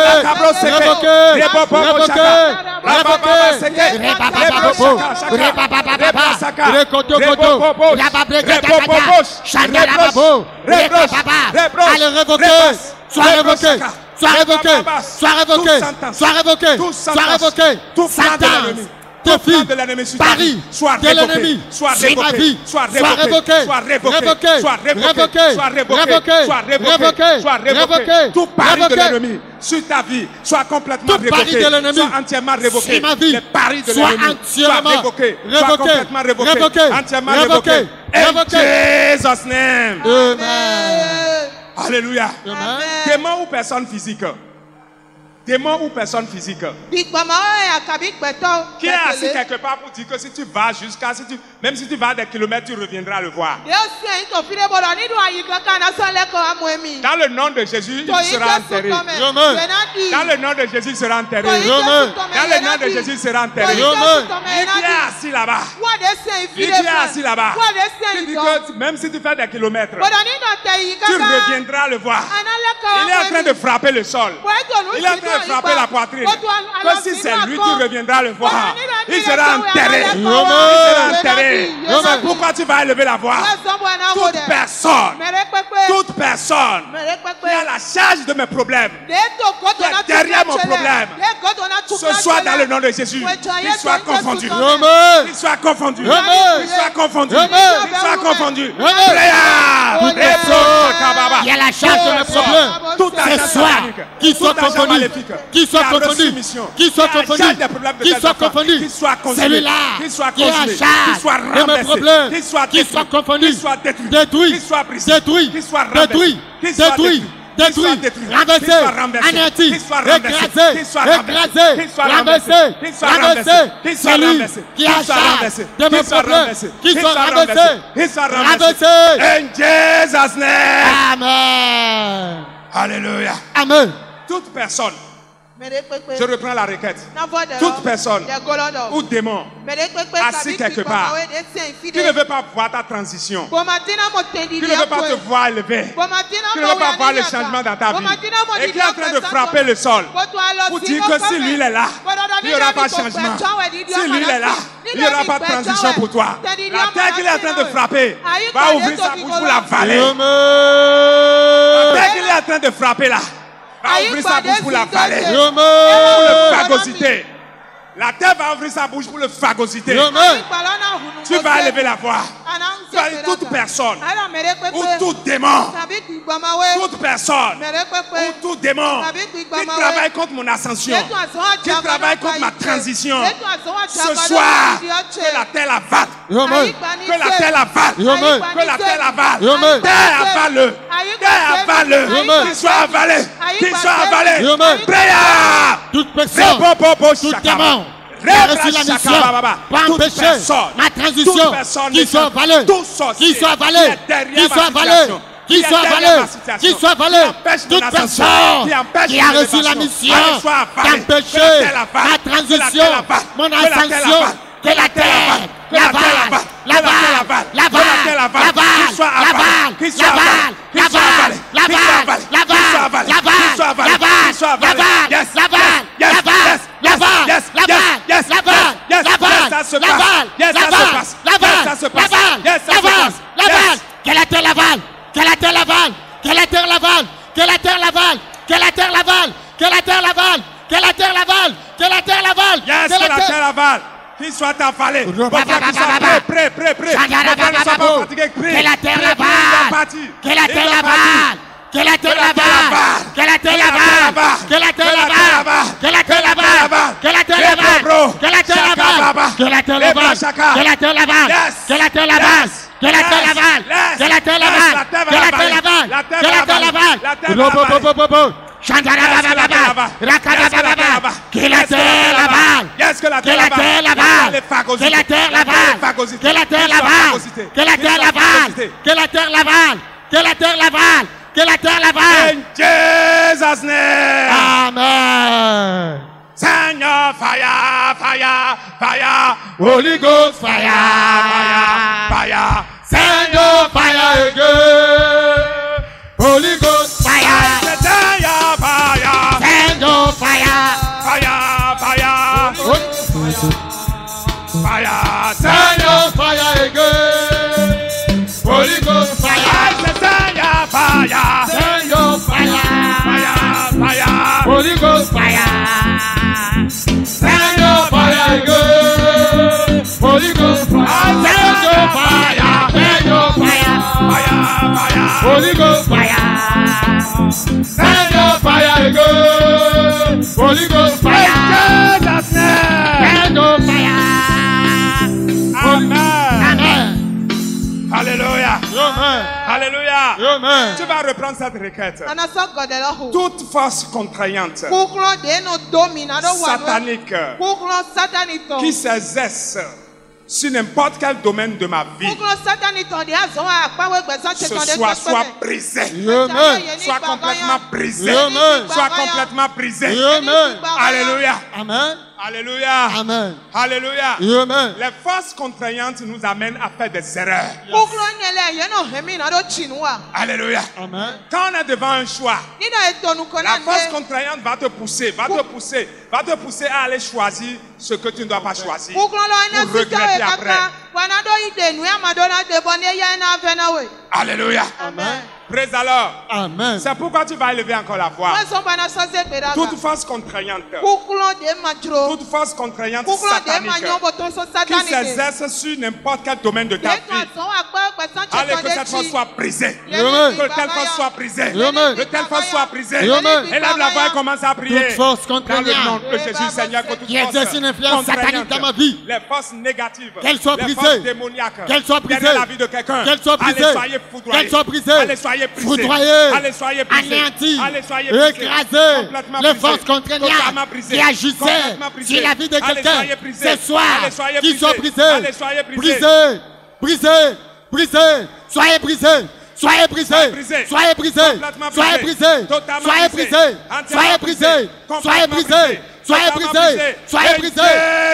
Allez, révoqué. Sois révoqué. Sois révoqué. Sois révoqué. Sois révoqué. Sois révoqué. Sentence. Défi, Paris, de l'ennemi, c'est ma vie, sois révoqué, révoqué, tout Paris de l'ennemi sur ta vie, soit complètement révoqué, soit entièrement révoqué, c'est ma vie, les paris de soit l'ennemi, entièrement soit révoqué, soit complètement révoqué, entièrement révoqué, in Jesus' name. Amen. Alléluia. Amen. Démon ou personne physique? Démon ou personne physique? Qui est assis quelque part pour dire que si tu vas jusqu'à, même si tu vas des kilomètres, tu reviendras le voir. Dans le nom de Jésus, il sera enterré. Dans le nom de Jésus, il sera enterré. Dans le nom de Jésus, il sera enterré. Lui qui est assis là-bas. Lui qui est assis là-bas. Tu dis que même si tu fais des kilomètres, tu reviendras le voir. Il est en train de frapper le sol. Il est en train de frapper la poitrine. Que si c'est lui qui reviendra le voir, il sera enterré. Il sera enterré. C'est pourquoi tu vas élever la voix. Toute personne qui a la charge de mes problèmes, qui est derrière mon problème, ce soir dans le nom de Jésus, qu'il soit confondu. Qu'il soit confondu. Qu'il soit confondu. Qu'il soit confondu. Il y a la charge de mes problèmes. Ce soir, qu'il soit confondu. Qu'il soit confondu. Qu'il soit confondu. Qu'il soit confondu. Celui-là qui est en charge de mes problèmes, qu'il soit confondu, détruit, détruit, détruit, détruit, détruit, renversé, anéanti, écrasé, écrasé, renversé, celui qui est en charge de mes problèmes, qu'il soit renversé, In Jesus' name. Amen. Alléluia. Amen. Toute personne, je reprends la requête. Toute personne ou démon assis quelque part qui ne veut pas voir ta transition, qui ne veut pas te voir élevé, qui ne veut pas voir le changement dans ta vie et qui est en train de frapper le sol pour dire que si lui il est là, il n'y aura pas de changement. Si lui il est là, il n'y aura pas de transition pour toi. La terre qu'il est en train de frapper va ouvrir sa bouche pour l'avaler. La terre qu'il est en train de frapper là va ouvrir sa bouche pour l'avaler, pour le phagocyter. La terre va ouvrir sa bouche pour le phagocyter. Tu vas élever la voix. Tu vas dire toute personne ou tout démon, toute personne ou tout démon qui travaille contre mon ascension, qui travaille contre ma transition, ce soir, que la terre l'avale. Que la terre l'avale. Que la terre l'avale. Terre avale-le. Terre avale-le. Qu'il soit avalé. Qu'il soit avalé. Prière. Toute personne, tout démon, qui a reçu la mission pour empêcher ma transition, qui soit avalé, qui soit avalé, qui soit avalé, qui soit avalé, qui soit avalé. Toute personne qui a reçu la mission d'empêcher ma transition, mon ascension, que la terre l'avale, l'avale, l'avale, l'avale, l'avale, l'avale, l'avale, que la terre l'avale, que la terre l'avale, que la terre l'avale, que la terre l'avale, que la terre l'avale, que la terre l'avale, que la terre l'avale, que la terre l'avale, yes, que la terre l'avale. Qu'il soit avalé. Prêt. Que la terre l'avale. Que la terre l'avale. Que la terre l'avale. Que la terre l'avale. Que la terre l'avale. Que la terre l'avale. Que la terre l'avale. Que la terre l'avale. Que la terre l'avale. Que la terre l'avale. Que la terre l'avale. Que la terre l'avale. Que la terre l'avale. Que la terre l'avale. Que la terre l'avale. Que la terre l'avale. Chandarababa, Rakadababa, que la terre l'avale, que la terre l'avale, que la terre l'avale, que la terre l'avale, que la terre l'avale, que la terre l'avale, que la terre l'avale, que la terre l'avale. In Jesus' name. Amen. Seigneur, fire, fire, fire. Holy Ghost fire, Fire, fire. Seigneur fire again. Holy Ghost fire, Seigneur, fire. Seigneur fire, Fire, fire. Fire, Seigneur fire again. Holy Ghost fire, Seigneur, fire. Seigneur fire, Fire, fire. Holy Ghost fire, Seigneur fire again. Holy Ghost fire, Seigneur fire, Seigneur fire, Fire, fire. Holy Ghost fire, Seigneur fire again. Holy Ghost fire, Jesus' name. Seigneur fire. Amen. Amen. Alléluia. Amen. Alléluia. Amen. Tu vas reprendre cette requête. Nana sɔ gɔdɛ la ho. Toute force contraignante, Kukulɔ de no domi na do wa do. satanique, Kukulɔ satanitɔ. qui s'exerce sur n'importe quel domaine de ma vie, Kukulɔ satanitɔ de azɔ wa akpawo gbɛsɔ ce tsetɔ de soir kpɛkpɛ soit mɛ. brisé. Amen. Soit complètement brisé. Amen. Soit complètement brisé. Amen. Alléluia. Amen. Alléluia. Amen. Alléluia. Amen. Les forces contraignantes nous amènent à faire des erreurs. Kukulɔ nyɛlɛ yɛ no hemi na do tsi nu wa. Alléluia. Amen. Quand on est devant un choix, Ni na etɔnu kɔ la na force ne. contraignante va te pousser, va te pousser à aller choisir ce que tu ne dois pas choisir. Kukulɔ lɔ ne Pour sika ye regretter après. kaka wa na do yi de nu ya ma do na de bɔ ne ya na fɛ na we. Alléluia. Amen. Praise alors. Amen. C'est pourquoi tu vas élever encore la voix. Wọ́n sọ bana sọ́sẹ́ gbèdá Toute kan. force contraignante, Kukulɔ de ma dzro. toute force contraignante Kukulɔ de ma satanique nyɔ bɔtɔ so qui satani de. s'exerce sur n'importe quel domaine de ta Yéé vie. kan sɔn wa gbɛ gbɛsán Allez, tsetɔ que cette de force tsi. soit brisée. Amen. Que telle force soit brisée. Amen. Que telle force soit brisée. Amen. Élève la voix et commence à prier. Toute force Dans le nom contraignante de Jésus, Seigneur, que toute qui exerce une influence satanique dans ma vie, les forces négatives, qu'elles soient les brisées. forces démoniaques, Qu'elles soient brisées. derrière la vie de quelqu'un, Qu'elles soient brisées. allez, soyez foudroyés. Qu'elles soient brisées. Allez, soyez brisés. Foudroyées. Allez, soyez brisés. Anéanties. Allez, soyez brisés. Écrasées. Complètement Les brisés. forces contraignantes Totalement brisés. qui agissaient Complètement brisés. sur la vie de Allez, quelqu'un soyez brisés. ce soir, Allez, soyez qu'ils soient brisés. brisés. Allez, soyez brisés. Brisés. Brisés. Brisés. Soyez brisés. Soyez brisés. brisés. Soyez brisés. Complètement Soyez brisés. brisés. Totalement Soyez brisés. brisés. Entièrement Soyez brisés. Complètement Soyez brisés. brisés. Soyez Totalement brisés. Soyez In brisés.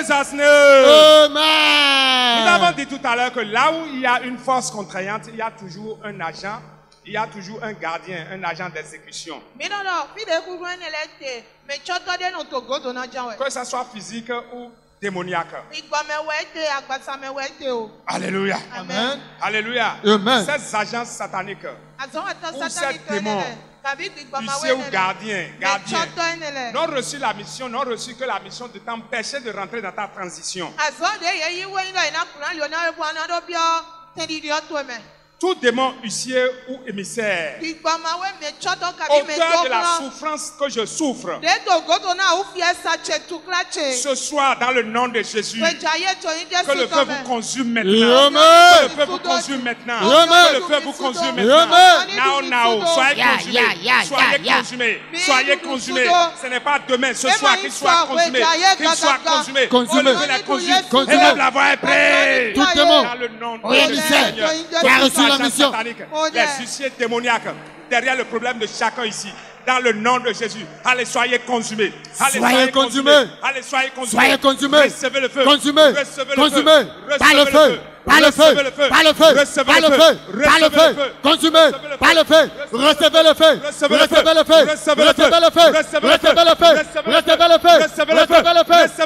Jesus' name. Nous avons Amen. dit tout à l'heure que là où il y a une force contraignante, il y a toujours un agent, il y a toujours un gardien, un agent d'exécution. Mi nɔnɔ fi de kukulɔ ne le te mɛ tsɔtɔ de no togo do na jan wɛ. Que ce soit physique ou démoniaque. Igbɔmɛ wɛ te agbasamɛ wɛ te o. Alléluia. Amen. Alléluia. Amen. Ces agences sataniques, Azɔn wa ta Ou satani cette tɔ ne démon, lɛ. Kabi igbɔmɛ huissiers wɛ ou ne lɛ. gardiens, Mɛ gardiens, tsɔtɔ ne lɛ. n'ont reçu la mission, n'ont reçu que la mission de t'empêcher de rentrer dans ta transition. Azɔn de ye yi wɛ yi lɔ yina kuna li o na bɔ ana do biɔ tɛdidi yɔ to mɛ. Tout démon huissier ou émissaire, Igbɔmɛ wɛ mɛ tsɔtɔ kabi mɛ auteur de la dɔkulɔ. souffrance que je souffre, De togo do na awo fiyɛ sa tse tukla tse. ce soir, dans le nom de Jésus, Gbɛdza ye to yin que le Jésù feu tɔ vous mɛ. consume maintenant. Amen. Que le feu vous consume maintenant. Amen. Que le feu vous consume Amen. maintenant. Now, soyez Ya, consumés. ya, ya, Soyez ya. consumés. Mais Soyez nous consumés. nous Ce n'est pas demain, ce Mais soir moi, qu'il il soit soit, consumé. ouais, jaillet, Qu'il soit gaga. consumé. Consumé. On la consume. Consumé. Élève la voix et prie. Tout démon Dans le nom de Oui, émissaire, Seigneur. qui a reçu la Agents mission. sataniques, Oh, les yeah. huissiers démoniaques, derrière le problème de chacun ici. Dans le nom de Jésus. Allez, soyez consumés. Allez, Soyez consumés. Allez, soyez consumés. Soyez consumés. Recevez le feu. Consumés. Recevez le Consumés. feu. Par le Recevez feu. Par le feu. Recevez le feu. Par le feu. Recevez Par le le feu. feu. Par le Recevez le feu. feu. Consumés. Par le feu. Recevez le feu. Recevez le feu. Recevez le feu. Recevez le feu. Recevez le feu. Recevez le feu. Recevez le feu. Recevez le feu. Recevez le feu. Recevez le feu. Recevez le feu.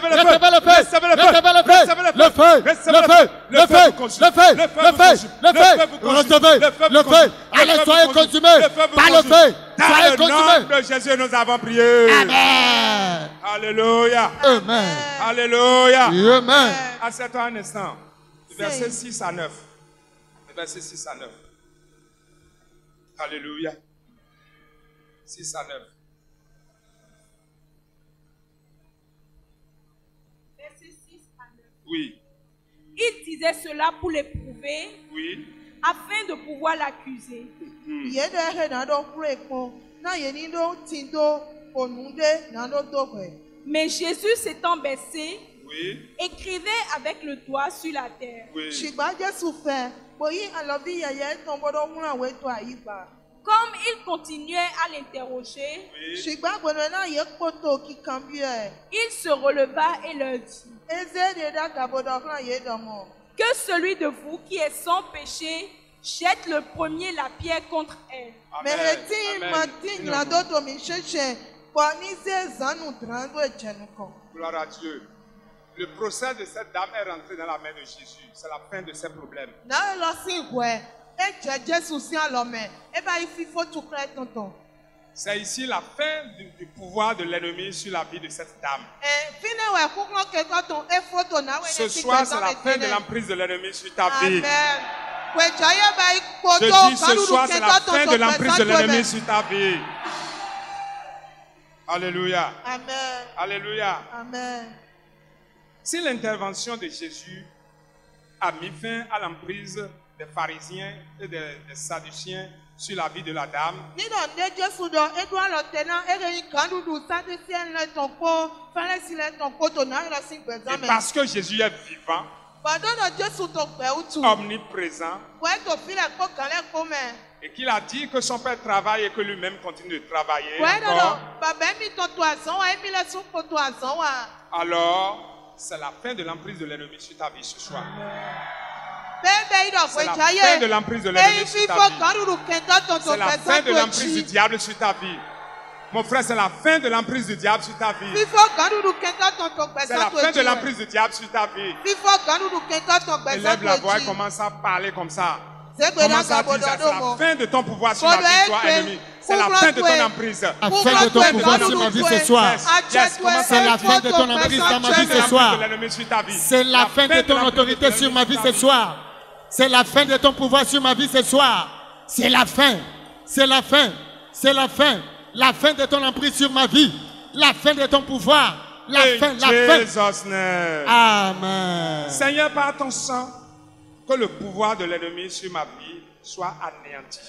Recevez le feu. Recevez le feu. Recevez le feu. Recevez le feu. Le feu. Recevez Le le feu. feu. Le feu. vous consume. Le feu. Le feu Le vous feu. consume. Le Le feu feu. vous consume. Recevez. Le feu Le vous feu. consume. Allez, Le feu soyez vous consume. consumés. Le feu vous Par le consume. feu. Dans Soyez le nom consumés. de Jésus, nous avons prié. Amen. Alléluia. Amen. Alléluia. Amen. Assieds-toi un instant. Versets 6 à 9. Versets 6 à 9. Alléluia. 6 à 9. Verset 6 à 9. Oui. Il disait cela pour l'éprouver, Oui. afin de pouvoir l'accuser. Yé de he na do kure kun. Mais Jésus s'étant baissé, Oui. écrivait avec le doigt sur la terre. Oui. Comme il continuait à l'interroger, Oui. il se releva et leur dit, que celui de vous qui est sans péché jette le premier la pierre contre elle. Amen. Gloire à Dieu. Le procès de cette dame est rentré dans la main de Jésus. C'est la fin de ses problèmes. C'est ici la fin du pouvoir de l'ennemi sur la vie de cette dame. Ce soir, c'est la fin de l'emprise de l'ennemi sur ta vie. Je dis ce soir, c'est la fin de l'emprise de l'ennemi sur ta vie. Alléluia. Amen. Alléluia. Amen. Si l'intervention de Jésus a mis fin à l'emprise des pharisiens et des sadduciens sur la vie de la dame, et parce que Jésus est vivant, omniprésent, et qu'il a dit que son Père travaille et que lui-même continue de travailler encore, alors c'est la fin de l'emprise de l'ennemi sur ta vie ce soir. C'est la fin de l'emprise de l'ennemi sur ta vie. C'est la fin de l'emprise du diable sur ta vie. Mon frère, c'est la fin de l'emprise du diable sur ta vie. C'est la fin de l'emprise du diable sur ta vie. Élève la voix et commence à parler comme ça. Commence à dire ça. C'est la fin de ton pouvoir sur ma vie, toi, ennemi. C'est la fin de ton emprise. La fin de ton pouvoir sur ma vie ce soir. C'est la fin de ton emprise dans ma vie ce soir. C'est la fin de ton autorité sur ma vie ce soir. C'est la fin de ton pouvoir sur ma vie ce soir. C'est la fin. C'est la fin. C'est la fin. La fin de ton emprise sur ma vie. La fin de ton pouvoir. La fin. La fin. Amen. Seigneur, par ton sang, que le pouvoir de l'ennemi sur ma vie soit anéanti.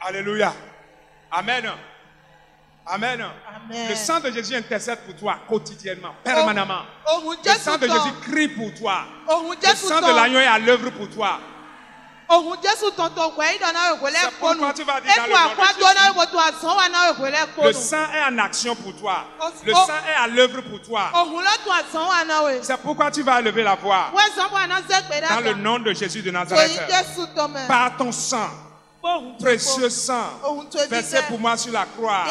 Alléluia. Amen. Amen. Amen. Le sang de Jésus intercède pour toi quotidiennement, permanemment. Le sang de Jésus crie pour toi. Le sang de l'agneau est à l'œuvre pour toi. C'est pourquoi tu vas dire dans le nom de Jésus, le sang est en action pour toi. Le sang est à l'œuvre pour toi. C'est pourquoi tu vas lever la voix dans le nom de Jésus de Nazareth. Par ton sang, précieux sang, versé pour moi sur la croix,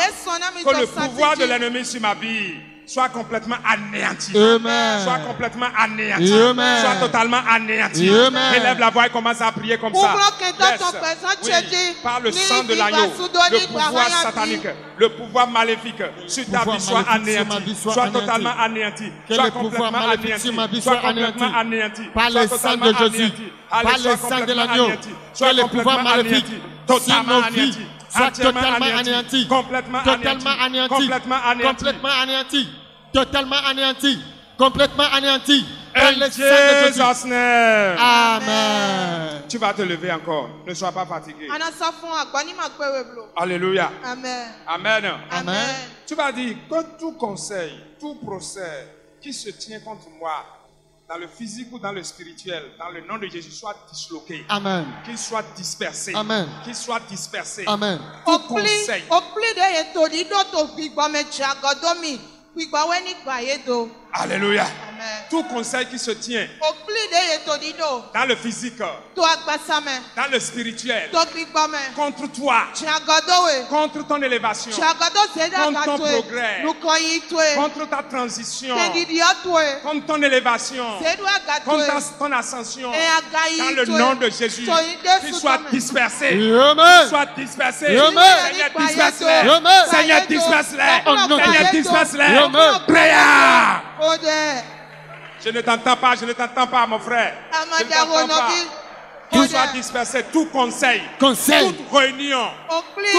que le pouvoir de l'ennemi sur ma vie soit complètement anéanti. Amen. Soit complètement anéanti. Amen. Soit totalement anéanti. Amen. Élève la voix et commence à prier comme ça. Yes. Oui. Par le sang de l'agneau, le pouvoir satanique, le pouvoir maléfique sur ta vie soit anéanti. Soit totalement anéanti. Soit complètement anéanti. Soit complètement anéanti. Par le sang de Jésus, par le sang de l'agneau, que le pouvoir maléfique sur nos vies soit totalement anéanti, complètement anéanti, complètement anéanti, complètement anéanti, totalement anéanti, complètement anéanti. In Jesus' name. Amen. Tu vas te lever encore. Ne sois pas fatigué. Alléluia. Amen. Amen. Amen. Tu vas dire que tout conseil, tout procès qui se tient contre moi, dans le physique ou dans le spirituel, dans le nom de Jésus, soit disloqué. Amen. Qu'il soit dispersé. Amen. Qu'il soit dispersé. Amen. Tout conseil. Alléluia. Amen. Tout conseil qui se tient dans le physique, dans le spirituel, contre toi, contre ton élévation, contre ton progrès, contre ta transition, contre ton élévation, contre ton ascension, dans le nom de Jésus, qu'il soit dispersé. Amen. Soit dispersé. Amen. Seigneur, disperse-les. Amen. Seigneur, disperse-les. Oh, non. Seigneur, disperse-les. Amen. Prière. Je ne t'entends pas, mon frère. Je ne t'entends pas. Qu'il soit dispersé, tout conseil, toute réunion,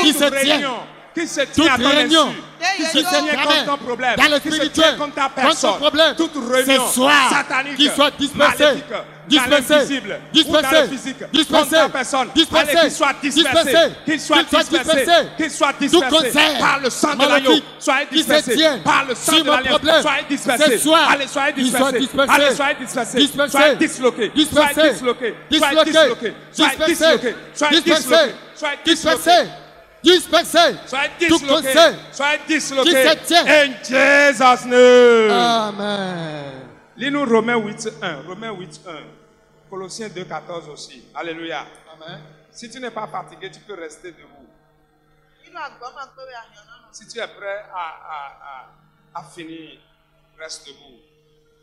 qui toute se réunion qui se toute tient à ton réunion insu, qui qui se se tient contre tient ton problème, dans le qui se spirituel, tient contre ta contre ton personne, problème, toute réunion ce soir, satanique, qu'il soit dispersé, maléfique, dispersé, dans l'invisible, dispersé, ou dans le physique, dispersé, contre ta personne, dispersé, allez, qu'il soit dispersé, qu'il soit dispersé, qu'il soit tout dispersé concert par le sang de l'agneau, maléfique soyez qui se dispersé tient par le sang sur de mon l'agneau, problème, soyez dispersé, ce soir, allez, soyez qu'il soit dispersé, dispersé, allez, soyez dispersé, dispersé, soyez disloqués, dispersé, soyez disloqués, soyez disloqué, disloqués, soyez disloqués, soyez disloqués, soyez disloqués. Dispersé, Soyez tout disloqués. concert Soyez qui disloqués. se tient. In Jesus' name. Amen. Lis-nous Romains 8.1. Romains 8.1. Colossiens 2.14 aussi. Alléluia. Amen. Si tu n'es pas fatigué, tu peux rester debout. Si tu es prêt à finir, reste debout.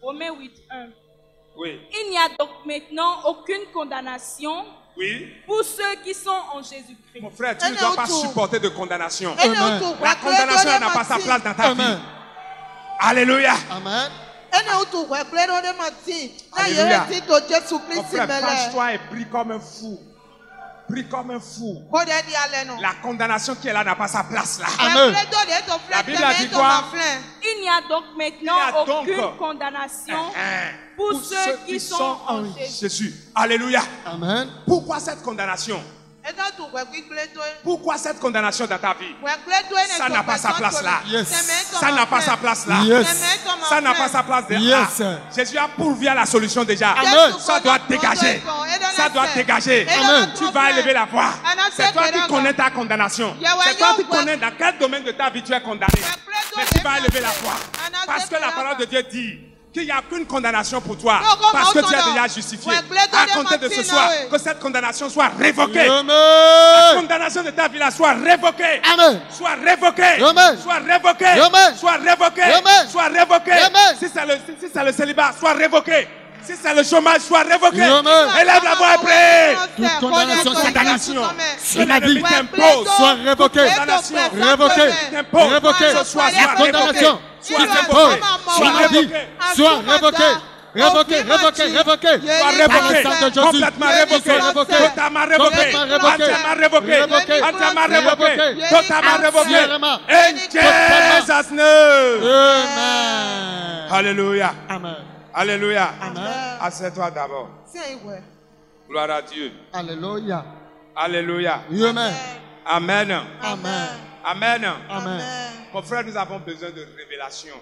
Romains 8.1. Oui. Il n'y a donc maintenant aucune condamnation Oui. pour ceux qui sont en Jésus-Christ. Mon frère, tu ne dois pas supporter de condamnation. Amen. La condamnation n'a pas sa place dans ta vie. Amen. Alléluia. Amen. Alléluia. Mon frère, penche-toi et prie comme un fou. Prie comme un fou. La condamnation qui est là n'a pas sa place là. Amen. La Bible a dit quoi? Il n'y a donc maintenant aucune condamnation pour ceux qui sont en Jésus. Jésus. Alléluia. Amen. Pourquoi cette condamnation? Pourquoi cette condamnation dans ta vie? Ça n'a pas sa place là. Yes. Ça n'a pas sa place là. Yes. Ça n'a pas sa place là. Yes. Jésus a pourvu à la solution déjà. Amen. Ça doit dégager. Ça doit dégager. Amen. Tu vas élever la voix. C'est toi qui connais ta condamnation. C'est toi qui connais dans quel domaine de ta vie tu es condamné. Mais tu vas élever la voix. Parce que la parole de Dieu dit qu'il n'y a qu'une condamnation pour toi. Parce que tu es déjà justifié. À compter de ce soir, que cette condamnation soit révoquée. La condamnation de ta vie là soit révoquée. Amen. Soit révoquée. Amen. Soit révoquée. Amen. Soit révoquée. Amen. Soit révoquée. Amen. Si c'est le célibat, soit révoqué. Si c'est le chômage, soit révoqué. Amen. Élève la voix et prie. Toute condamnation Condamnation sur ma vie t'impose. soit révoquée. Condamnation. Révoquée. T'impose. Révoquée. Ce soir, La condamnation qui t'impose sur ma vie soit révoquée. Révoqué, révoqué, révoqué. Soit révoqué, complètement révoqué, totalement révoqué, entièrement révoqué, entièrement révoqué, totalement révoqué. In Jesus' name. Amen. Alléluia. Amen. Alléluia. Amen. Assieds-toi d'abord. Gloire à Dieu. Alléluia. Alléluia. Amen. Amen. Amen. Amen. Amen. Mon frère, nous avons besoin de révélation.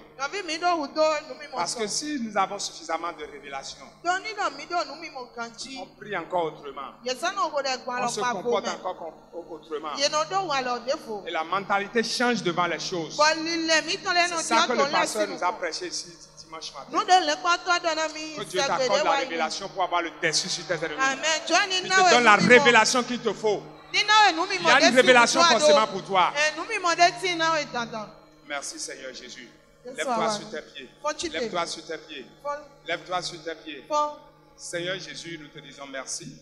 Parce que si nous avons suffisamment de révélation, on prie encore autrement. On se comporte encore autrement. Et la mentalité change devant les choses. C'est ça que le pasteur nous a prêché ici dimanche matin. Que Dieu t'accorde la révélation pour avoir le dessus sur tes ennemis. Il te donne la révélation qu'il te faut. Il y a une révélation forcément pour toi. Merci Seigneur Jésus. Lève-toi sur tes pieds. Lève-toi sur tes pieds. Lève-toi sur tes pieds. Seigneur Jésus, nous te disons merci.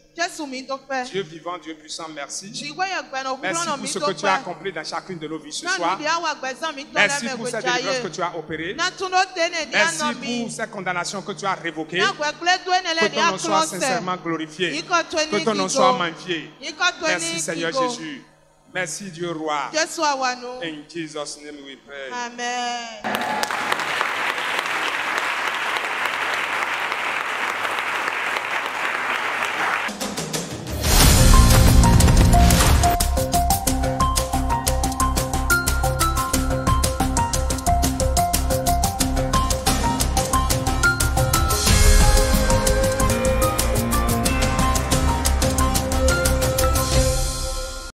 Dieu vivant, Dieu puissant, merci. Merci pour ce que tu as accompli dans chacune de nos vies ce soir. Merci pour cette délivrance que tu as opérée. Merci pour ces condamnations que tu as révoquées. Que ton nom soit sincèrement glorifié. Que ton nom soit magnifié. Merci Seigneur Jésus. Merci Dieu roi. In Jesus' name we pray. Amen.